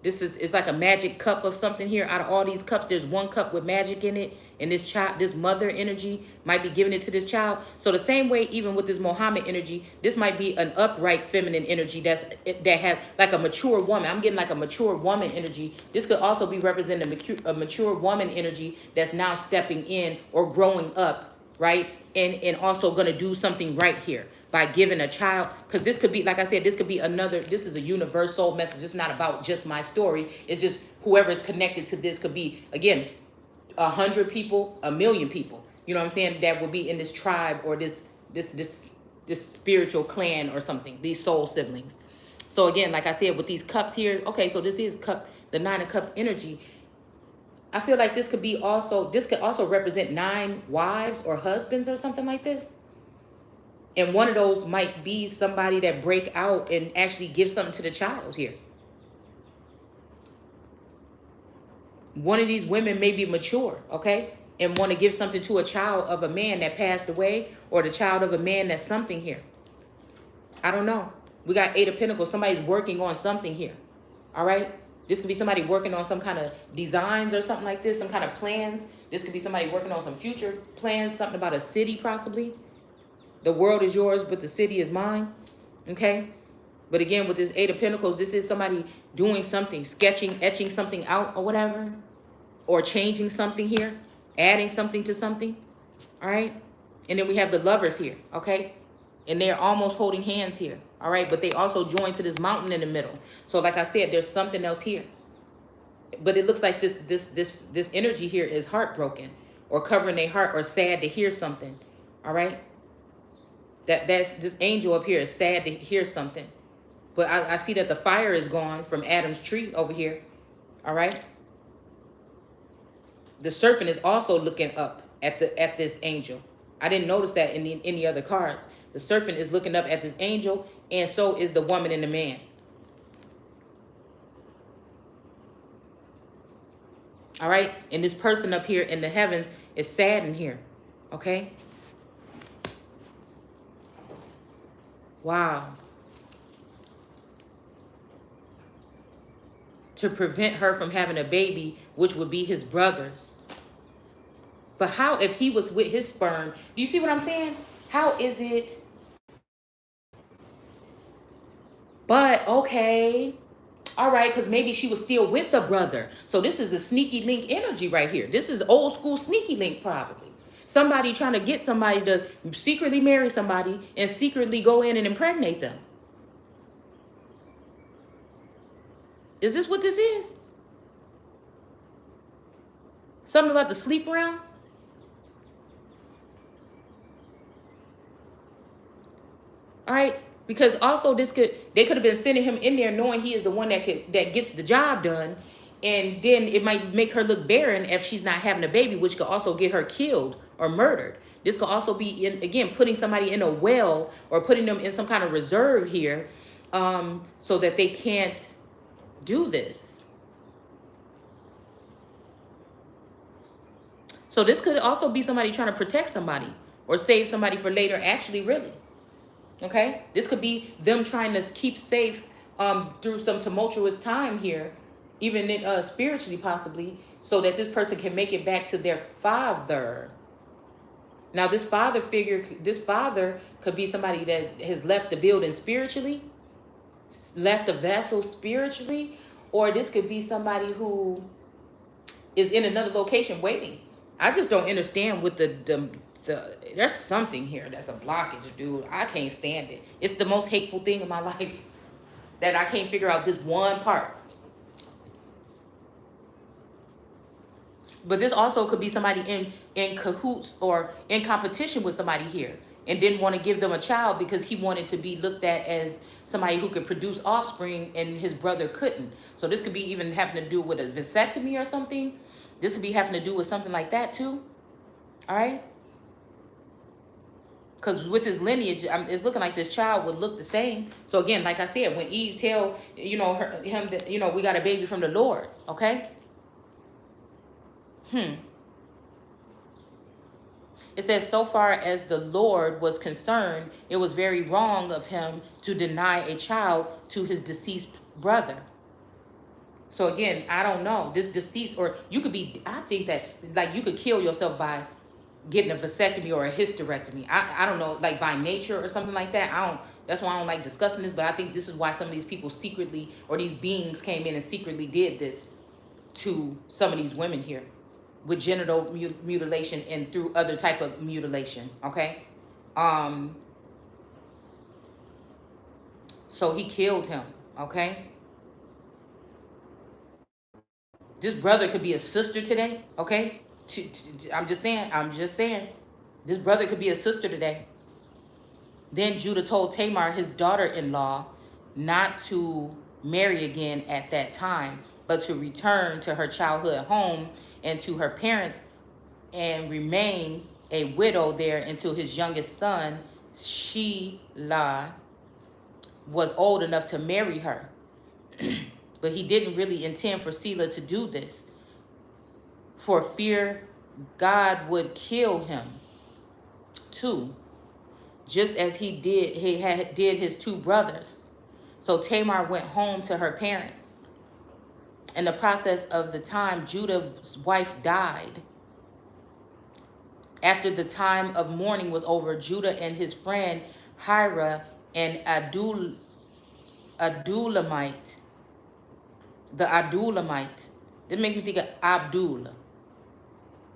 It's like a magic cup of something here. Out of all these cups, there's one cup with magic in it. And this child, this mother energy might be giving it to this child. So the same way, even with this Muhammad energy, this might be an upright feminine energy that have like a mature woman. I'm getting like a mature woman energy. This could also be representing a mature woman energy that's now stepping in or growing up, right? And also going to do something right here by giving a child, because this could be, like I said, this could be another, this is a universal message. It's not about just my story. It's just whoever is connected to this could be, again, 100 people, 1,000,000 people. You know what I'm saying? That would be in this tribe or this spiritual clan or something, these soul siblings. So again, like I said, with these cups here, okay, so this is the 9 of Cups energy. I feel like this could also represent 9 wives or husbands or something like this. And one of those might be somebody that break out and actually give something to the child here. One of these women may be mature, okay? And want to give something to a child of a man that passed away, or the child of a man that's something here. I don't know. We got 8 of Pentacles. Somebody's working on something here. All right? This could be somebody working on some kind of designs or something like this, some kind of plans. This could be somebody working on some future plans, something about a city possibly. The world is yours, but the city is mine. Okay? But again, with this Eight of Pentacles, this is somebody doing something, sketching, etching something out or whatever. Or changing something here, adding something to something. All right? And then we have the Lovers here, okay? And they're almost holding hands here, all right? But they also join to this mountain in the middle. So like I said, there's something else here. But it looks like this energy here is heartbroken or covering their heart or sad to hear something, all right? That's this angel up here is sad to hear something. But I see that the fire is gone from Adam's tree over here, all right? The serpent is also looking up at this angel. I didn't notice that in any other cards. The serpent is looking up at this angel, and so is the woman and the man. All right? And this person up here in the heavens is saddened here. Okay? Wow. To prevent her from having a baby, which would be his brother's. But how if he was with his sperm? Do you see what I'm saying? How is it? But, okay. All right, because maybe she was still with the brother. So this is a sneaky link energy right here. This is old school sneaky link probably. Somebody trying to get somebody to secretly marry somebody and secretly go in and impregnate them. Is this what this is? Something about the sleep realm? All right, because also they could have been sending him in there knowing he is the one that gets the job done, and then it might make her look barren if she's not having a baby, which could also get her killed or murdered. This could also be again putting somebody in a well or putting them in some kind of reserve here, so that they can't do this. So this could also be somebody trying to protect somebody or save somebody for later, actually, really. Okay? This could be them trying to keep safe through some tumultuous time here, even spiritually possibly, so that this person can make it back to their father. Now, this father figure, this father could be somebody that has left the building spiritually, left the vessel spiritually, or this could be somebody who is in another location waiting. I just don't understand with the there's something here that's a blockage, dude. I can't stand it. It's the most hateful thing in my life that I can't figure out this one part. But this also could be somebody in cahoots or in competition with somebody here and didn't want to give them a child because he wanted to be looked at as somebody who could produce offspring and his brother couldn't. So this could be even having to do with a vasectomy or something. This could be having to do with something like that too. All right? Because with his lineage, it's looking like this child would look the same. So again, like I said, when Eve tell, him that, we got a baby from the Lord, okay? It says, so far as the Lord was concerned, it was very wrong of him to deny a child to his deceased brother. So again, I don't know. This deceased, or you could be, I think that, like, you could kill yourself by getting a vasectomy or a hysterectomy. I don't know, like by nature or something like that. That's why I don't like discussing this, but I think this is why some of these people secretly, or these beings came in and secretly did this to some of these women here with genital mutilation and through other type of mutilation, okay? So he killed him, okay? This brother could be a sister today, okay? I'm just saying, this brother could be a sister today. Then Judah told Tamar, his daughter-in-law, not to marry again at that time, but to return to her childhood home and to her parents and remain a widow there until his youngest son, Shelah, was old enough to marry her. But he didn't really intend for Selah to do this, for fear God would kill him too, just as he did his two brothers. So Tamar went home to her parents. In the process of the time, Judah's wife died. After the time of mourning was over, Judah and his friend Hira and Adullamite, the Adullamite, that make me think of Abdul.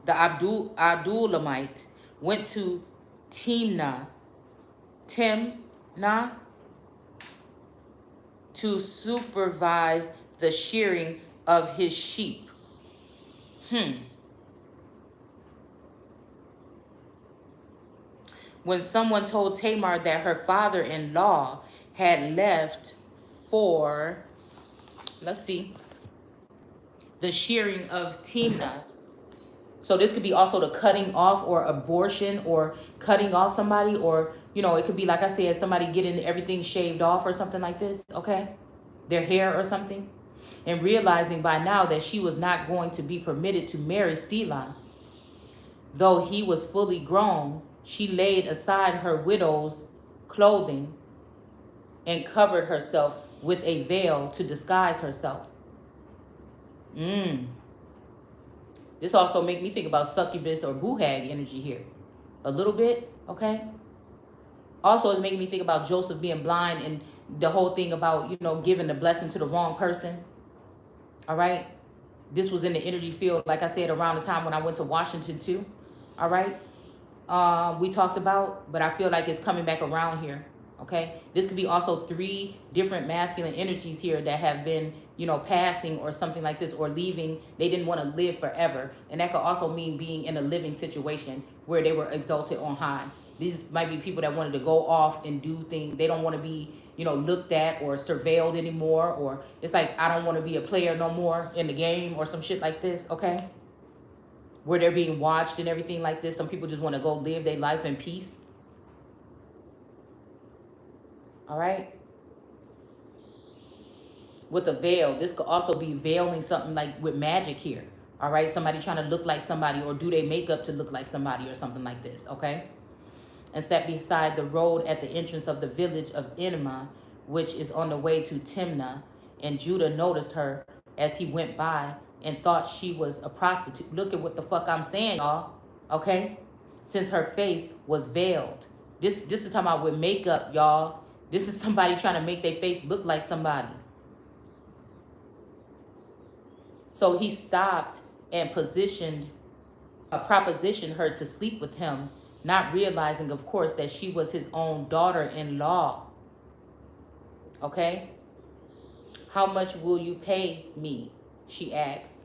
The Adullamite went to Timnah to supervise the shearing of his sheep. When someone told Tamar that her father-in-law had left for, let's see, the shearing of Timnah. So this could be also the cutting off or abortion or cutting off somebody, or, you know, it could be, like I said, somebody getting everything shaved off or something like this, okay? Their hair or something. And realizing by now that she was not going to be permitted to marry Selah, though he was fully grown, she laid aside her widow's clothing and covered herself with a veil to disguise herself. This also make me think about succubus or buhag energy here. A little bit, okay? Also, it's making me think about Joseph being blind and the whole thing about, you know, giving the blessing to the wrong person. All right? This was in the energy field, like I said, around the time when I went to Washington too. All right? We talked about, but I feel like it's coming back around here. Okay, this could be also 3 different masculine energies here that have been, you know, passing or something like this, or leaving. They didn't want to live forever. And that could also mean being in a living situation where they were exalted on high. These might be people that wanted to go off and do things. They don't want to be, you know, looked at or surveilled anymore. Or it's like, I don't want to be a player no more in the game or some shit like this, okay? Where they're being watched and everything like this. Some people just want to go live their life in peace. All right. With a veil, this could also be veiling something like with magic here. All right. Somebody trying to look like somebody or do their makeup to look like somebody or something like this. Okay. And sat beside the road at the entrance of the village of Enema, which is on the way to Timnah. And Judah noticed her as he went by and thought she was a prostitute. Look at what the fuck I'm saying, y'all. Okay. Since her face was veiled. This is talking about with makeup, y'all. This is somebody trying to make their face look like somebody. So he stopped and propositioned her to sleep with him, not realizing, of course, that she was his own daughter-in-law. Okay? How much will you pay me? She asked.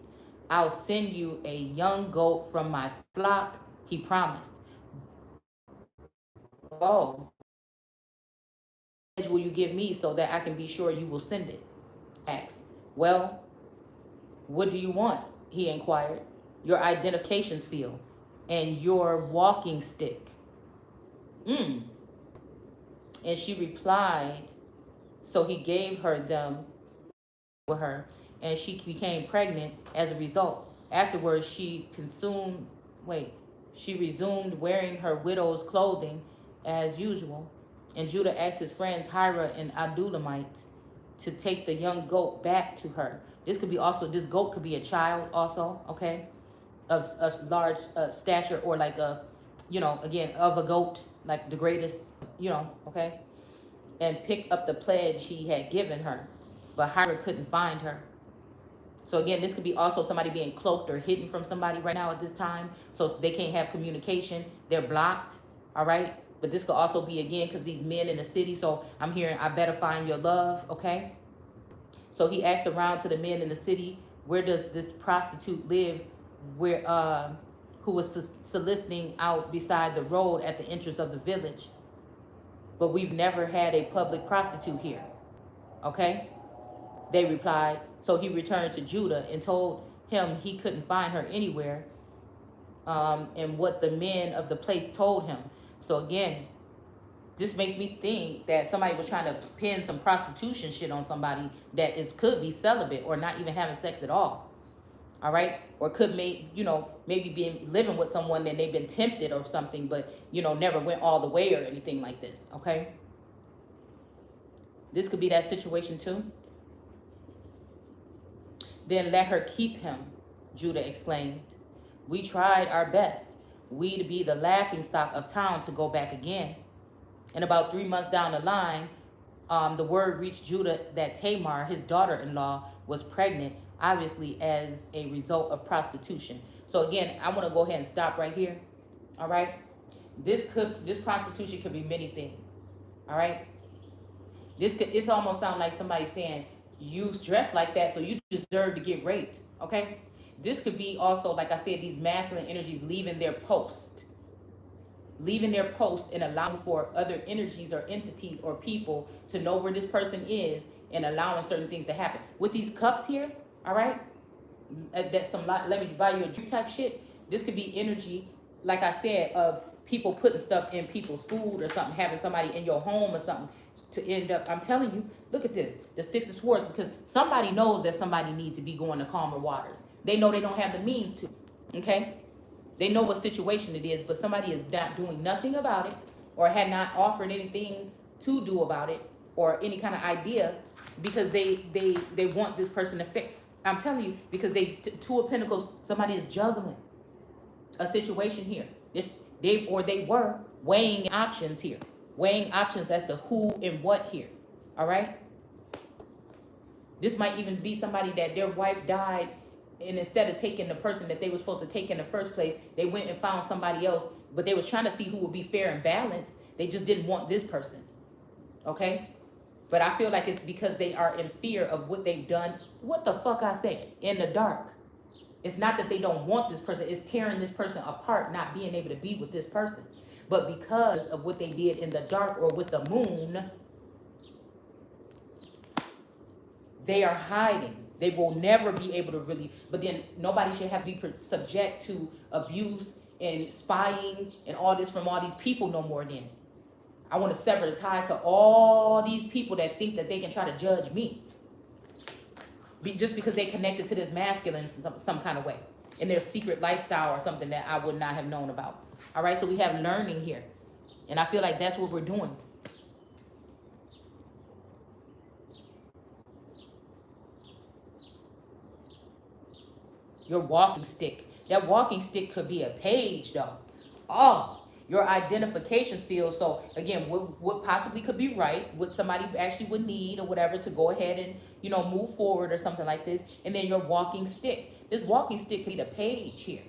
I'll send you a young goat from my flock, he promised. Oh. Will you give me so that I can be sure you will send it? Asked. Well, what do you want? He inquired. Your identification seal and your walking stick. And she replied, so he gave her them with her, and she became pregnant as a result. Afterwards, she resumed wearing her widow's clothing as usual. And Judah asked his friends Hira and Adullamite to take the young goat back to her. This could be also, this goat could be a child also, okay, of large stature, or like a, you know, again, of a goat, like the greatest, you know, okay, and pick up the pledge he had given her. But Hira couldn't find her. So again, this could be also somebody being cloaked or hidden from somebody right now at this time. So they can't have communication. They're blocked, all right? But this could also be, again, because these men in the city. So I'm hearing, I better find your love, okay? So he asked around to the men in the city, where does this prostitute live, who was soliciting out beside the road at the entrance of the village? But we've never had a public prostitute here, okay? They replied. So he returned to Judah and told him he couldn't find her anywhere, and what the men of the place told him. So again, this makes me think that somebody was trying to pin some prostitution shit on somebody that could be celibate or not even having sex at all. All right? Or could maybe be living with someone and they've been tempted or something, but, never went all the way or anything like this. Okay? This could be that situation too. Then let her keep him, Judah exclaimed. We tried our best, we to be the laughingstock of town, to go back again. And about 3 months down the line, the word reached Judah that Tamar, his daughter-in-law, was pregnant, obviously as a result of prostitution. So again, I want to go ahead and stop right here. All right. This prostitution could be many things. All right. It's almost sound like somebody saying, you dress like that, so you deserve to get raped. Okay. This could be also, like I said, these masculine energies leaving their post and allowing for other energies or entities or people to know where this person is and allowing certain things to happen. With these cups here, all right, that's some, let me buy you a drink type shit. This could be energy, like I said, of people putting stuff in people's food or something, having somebody in your home or something to end up, I'm telling you, look at this, the Six of Swords, because somebody knows that somebody needs to be going to calmer waters. They know they don't have the means to, okay? They know what situation it is, but somebody is not doing nothing about it or had not offered anything to do about it or any kind of idea because they want this person to fix. I'm telling you, because Two of Pentacles, somebody is juggling a situation here. They were weighing options here. Weighing options as to who and what here. All right? This might even be somebody that their wife died, and instead of taking the person that they were supposed to take in the first place, they went and found somebody else, but they was trying to see who would be fair and balanced. They just didn't want this person. Okay? But I feel like it's because they are in fear of what they've done. What the fuck I say? In the dark. It's not that they don't want this person. It's tearing this person apart, not being able to be with this person. But because of what they did in the dark or with the moon, they are hiding. They will never be able to really, but then nobody should have to be subject to abuse and spying and all this from all these people no more then. I want to sever the ties to all these people that think that they can try to judge me. Just because they connected to this masculine some kind of way in their secret lifestyle or something that I would not have known about. All right, so we have learning here. And I feel like that's what we're doing. Your walking stick. That walking stick could be a page though. Oh, your identification seal. So again, what possibly could be right, what somebody actually would need or whatever to go ahead and, you know, move forward or something like this. And then your walking stick. This walking stick could be the page here.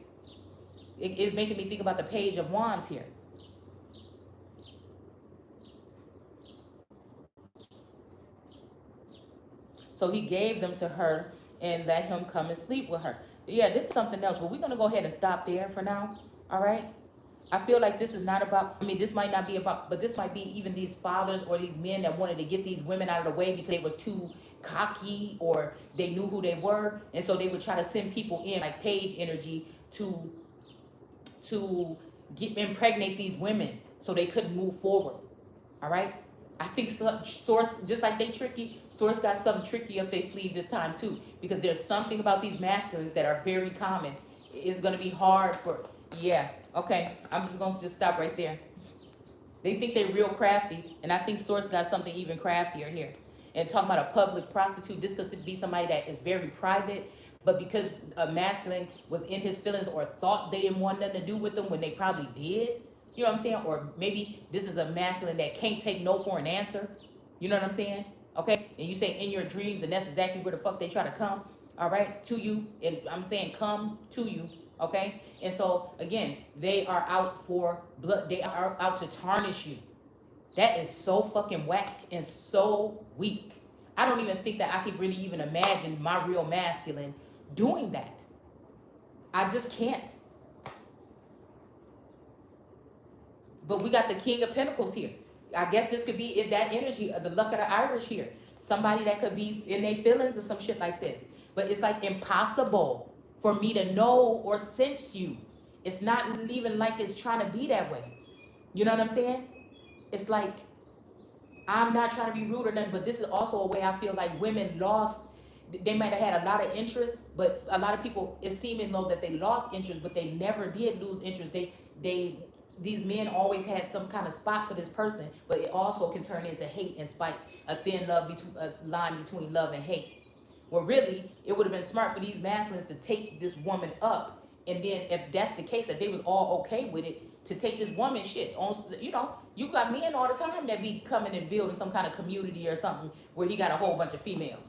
It's making me think about the Page of Wands here. So he gave them to her and let him come and sleep with her. Yeah, this is something else, but we're going to go ahead and stop there for now. All right. I feel like this is not about, I mean, this might not be about, but this might be even these fathers or these men that wanted to get these women out of the way because they was too cocky or they knew who they were. And so they would try to send people in like page energy to impregnate these women so they couldn't move forward. All right. I think Source, just like they tricky, Source got something tricky up their sleeve this time too, because there's something about these masculines that are very common. It's going to be hard for, yeah, okay, I'm just going to just stop right there. They think they're real crafty, and I think Source got something even craftier here. And talking about a public prostitute, this could be somebody that is very private, but because a masculine was in his feelings or thought they didn't want nothing to do with them when they probably did, you know what I'm saying? Or maybe this is a masculine that can't take no for an answer. You know what I'm saying? Okay? And you say in your dreams, and that's exactly where the fuck they try to come, all right, to you. And I'm saying come to you, okay? And so, again, they are out for blood. They are out to tarnish you. That is so fucking whack and so weak. I don't even think that I could really even imagine my real masculine doing that. I just can't. But we got the King of Pentacles here. I guess this could be in that energy of the luck of the Irish here. Somebody that could be in their feelings or some shit like this. But it's like impossible for me to know or sense you. It's not even like it's trying to be that way. You know what I'm saying? It's like, I'm not trying to be rude or nothing, but this is also a way I feel like women lost. They might have had a lot of interest, but a lot of people, it's seeming though that they lost interest, but they never did lose interest. These men always had some kind of spot for this person, but it also can turn into hate and spite, a thin line between love and hate. Well, really, it would have been smart for these masculines to take this woman up. And then if that's the case, if they was all okay with it, to take this woman shit on, you know, you got men all the time that be coming and building some kind of community or something where he got a whole bunch of females.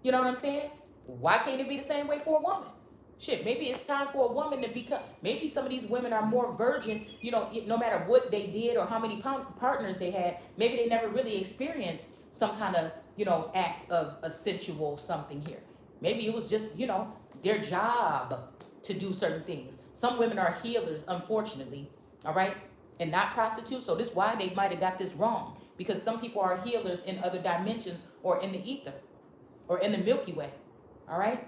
You know what I'm saying? Why can't it be the same way for a woman? Shit, maybe it's time for a woman to become, maybe some of these women are more virgin, you know, no matter what they did or how many partners they had, maybe they never really experienced some kind of, you know, act of a sensual something here. Maybe it was just, you know, their job to do certain things. Some women are healers, unfortunately, all right, and not prostitutes. So this is why they might have got this wrong, because some people are healers in other dimensions or in the ether or in the Milky Way, all right,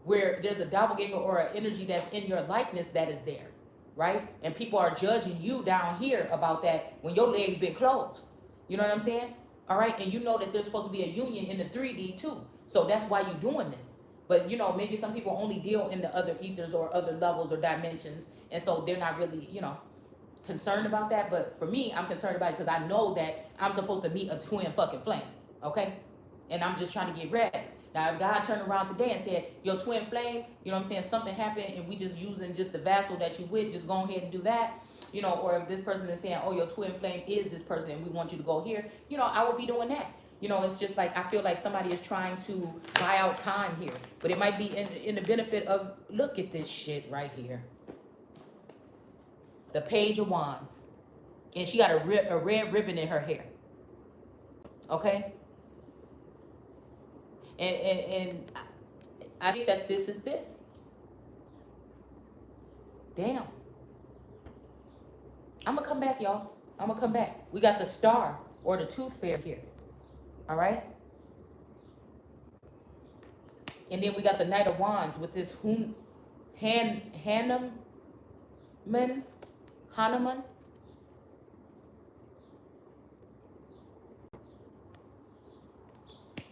where there's a doppelganger or an energy that's in your likeness that is there, right? And people are judging you down here about that when your legs been closed. You know what I'm saying? All right, and you know that there's supposed to be a union in the 3D too. So that's why you're doing this. But, you know, maybe some people only deal in the other ethers or other levels or dimensions. And so they're not really, you know, concerned about that. But for me, I'm concerned about it because I know that I'm supposed to meet a twin fucking flame. Okay? And I'm just trying to get ready. Now, if God turned around today and said, your twin flame, you know what I'm saying, something happened and we just using just the vessel that you with, just go ahead and do that. You know, or if this person is saying, oh, your twin flame is this person and we want you to go here, you know, I would be doing that. You know, it's just like, I feel like somebody is trying to buy out time here. But it might be in the benefit of, look at this shit right here. The Page of Wands. And she got a red ribbon in her hair. Okay? And I think that this is this. Damn. I'm going to come back, y'all. I'm going to come back. We got the Star or the Tooth Fairy here. All right? And then we got the Knight of Wands with this Hanuman.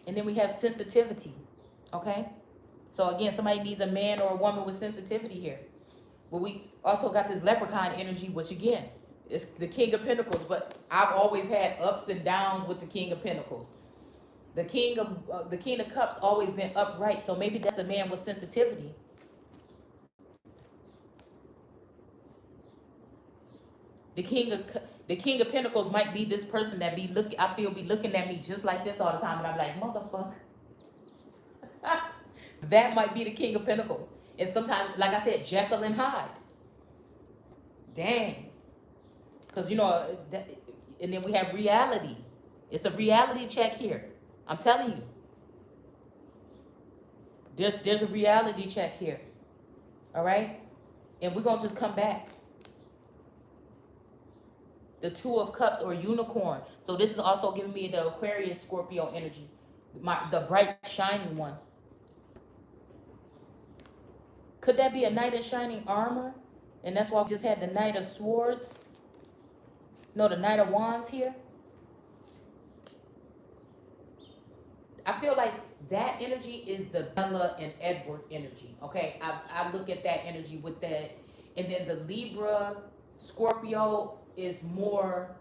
And then we have sensitivity. Okay? So again, somebody needs a man or a woman with sensitivity here. But we also got this leprechaun energy, which again, is the King of Pentacles. But I've always had ups and downs with the King of Pentacles. The King of Cups always been upright. So maybe that's the man with sensitivity. The King of Pentacles might be this person that be looking at me just like this all the time, and I'm like, motherfucker. That might be the King of Pentacles. And sometimes, like I said, Jekyll and Hyde. Dang. Because, you know, and then we have reality. It's a reality check here. I'm telling you. There's a reality check here. All right? And we're going to just come back. The Two of Cups or Unicorn. So this is also giving me the Aquarius Scorpio energy. The bright, shining one. Could that be a knight in shining armor? And that's why we just had the Knight of Swords. No, the Knight of Wands here. I feel like that energy is the Bella and Edward energy. Okay, I look at that energy with that. And then the Libra, Scorpio is more,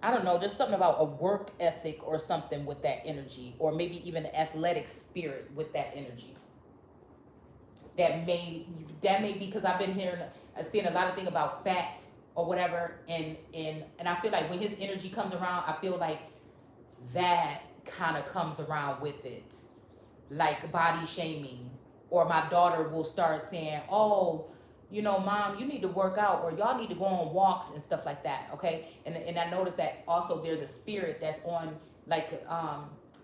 I don't know, there's something about a work ethic or something with that energy. Or maybe even an athletic spirit with that energy. That may be because I've been seeing a lot of things about fat or whatever, and I feel like when his energy comes around, I feel like that kind of comes around with it, like body shaming, or my daughter will start saying, oh, you know, mom, you need to work out, or y'all need to go on walks and stuff like that. Okay, and I noticed that also there's a spirit that's on, like,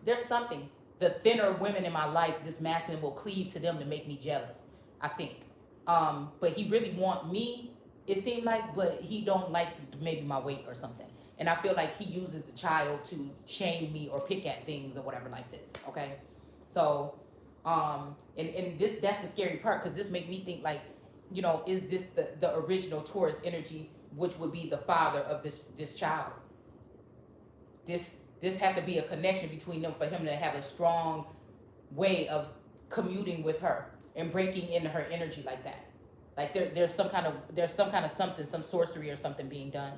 there's something. The thinner women in my life, this masculine will cleave to them to make me jealous, I think. But he really want me, it seemed like, but he don't like maybe my weight or something. And I feel like he uses the child to shame me or pick at things or whatever like this, okay? So, and this, that's the scary part, because this make me think like, you know, is this the original Taurus energy, which would be the father of this child? This had to be a connection between them for him to have a strong way of commuting with her and breaking into her energy like that. Like there's some kind of something, some sorcery or something being done.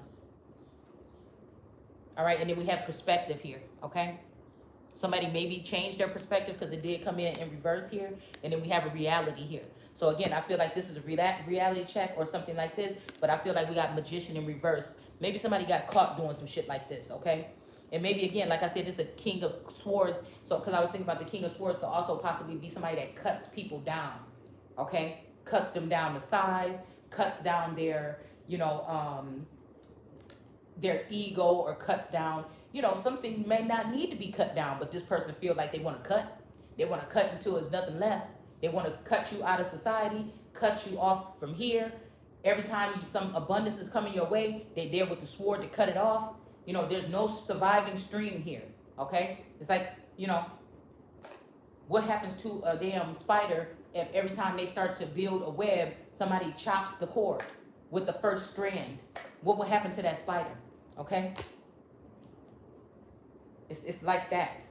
All right, and then we have perspective here, okay? Somebody maybe changed their perspective because it did come in reverse here, and then we have a reality here. So again, I feel like this is a reality check or something like this, but I feel like we got magician in reverse. Maybe somebody got caught doing some shit like this, okay? And maybe again, like I said, this is a king of swords. So because I was thinking about the king of swords could also possibly be somebody that cuts people down, okay? Cuts them down to size, cuts down their, you know, their ego, or cuts down, you know, something may not need to be cut down, but this person feel like they want to cut. They want to cut until there's nothing left. They want to cut you out of society, cut you off from here. Every time some abundance is coming your way, they're there with the sword to cut it off. You know, there's no surviving stream here, okay? It's like, you know, what happens to a damn spider if every time they start to build a web, somebody chops the cord with the first strand? What will happen to that spider, okay? It's like that,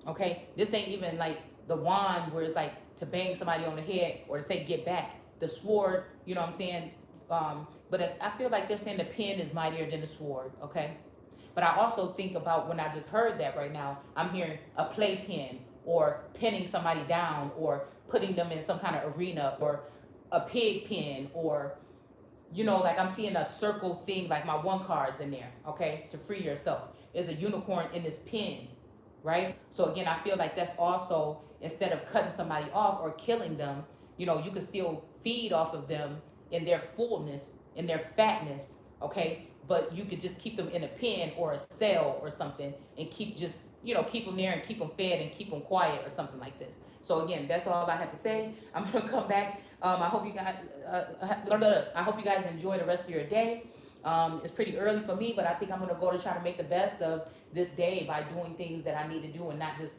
okay? This ain't even like the wand where it's like to bang somebody on the head or to say get back. The sword, you know what I'm saying? But I feel like they're saying the pen is mightier than the sword, okay? But I also think about when I just heard that right now, I'm hearing a playpen, or pinning somebody down, or putting them in some kind of arena, or a pig pen, or, you know, like I'm seeing a circle thing, like my one card's in there, okay? To free yourself. There's a unicorn in this pen, right? So again, I feel like that's also, instead of cutting somebody off or killing them, you know, you can still feed off of them in their fullness, in their fatness, okay? But you could just keep them in a pen or a cell or something, and keep just, you know, keep them there and keep them fed and keep them quiet or something like this. So again, that's all I have to say. I'm gonna come back. I hope you guys, I hope you guys enjoy the rest of your day. It's pretty early for me, but I think I'm gonna go to try to make the best of this day by doing things that I need to do and not just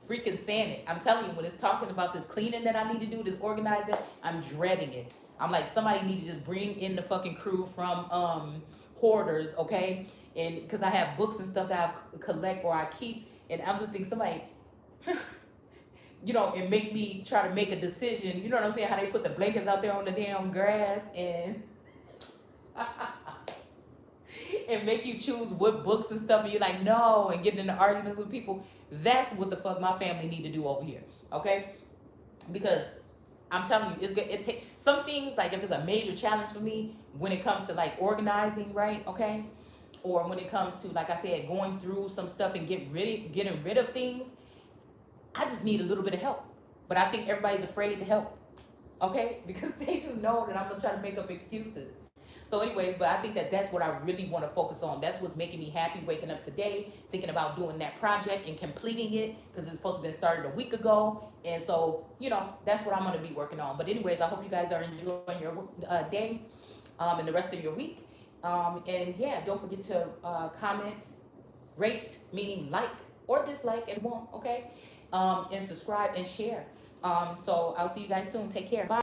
freaking saying it. I'm telling you, when it's talking about this cleaning that I need to do, this organizing, I'm dreading it. I'm like, somebody need to just bring in the fucking crew from Hoarders, okay? And because I have books and stuff that I collect or I keep, and I'm just thinking somebody, you know, and make me try to make a decision. You know what I'm saying? How they put the blankets out there on the damn grass and and make you choose what books and stuff, and you're like, no, and getting into arguments with people. That's what the fuck my family need to do over here, okay? Because I'm telling you, it's good. It takes some things, like if it's a major challenge for me when it comes to like organizing, right? Okay, or when it comes to, like I said, going through some stuff and getting rid of things, I just need a little bit of help. But I think everybody's afraid to help, okay? Because they just know that I'm gonna try to make up excuses. So anyways, but I think that that's what I really want to focus on. That's what's making me happy waking up today, thinking about doing that project and completing it, because it's supposed to have been started a week ago. And so, you know, that's what I'm going to be working on. But anyways, I hope you guys are enjoying your day and the rest of your week. And yeah, don't forget to comment, rate, meaning like or dislike if you want, okay? And subscribe and share. So I'll see you guys soon. Take care. Bye.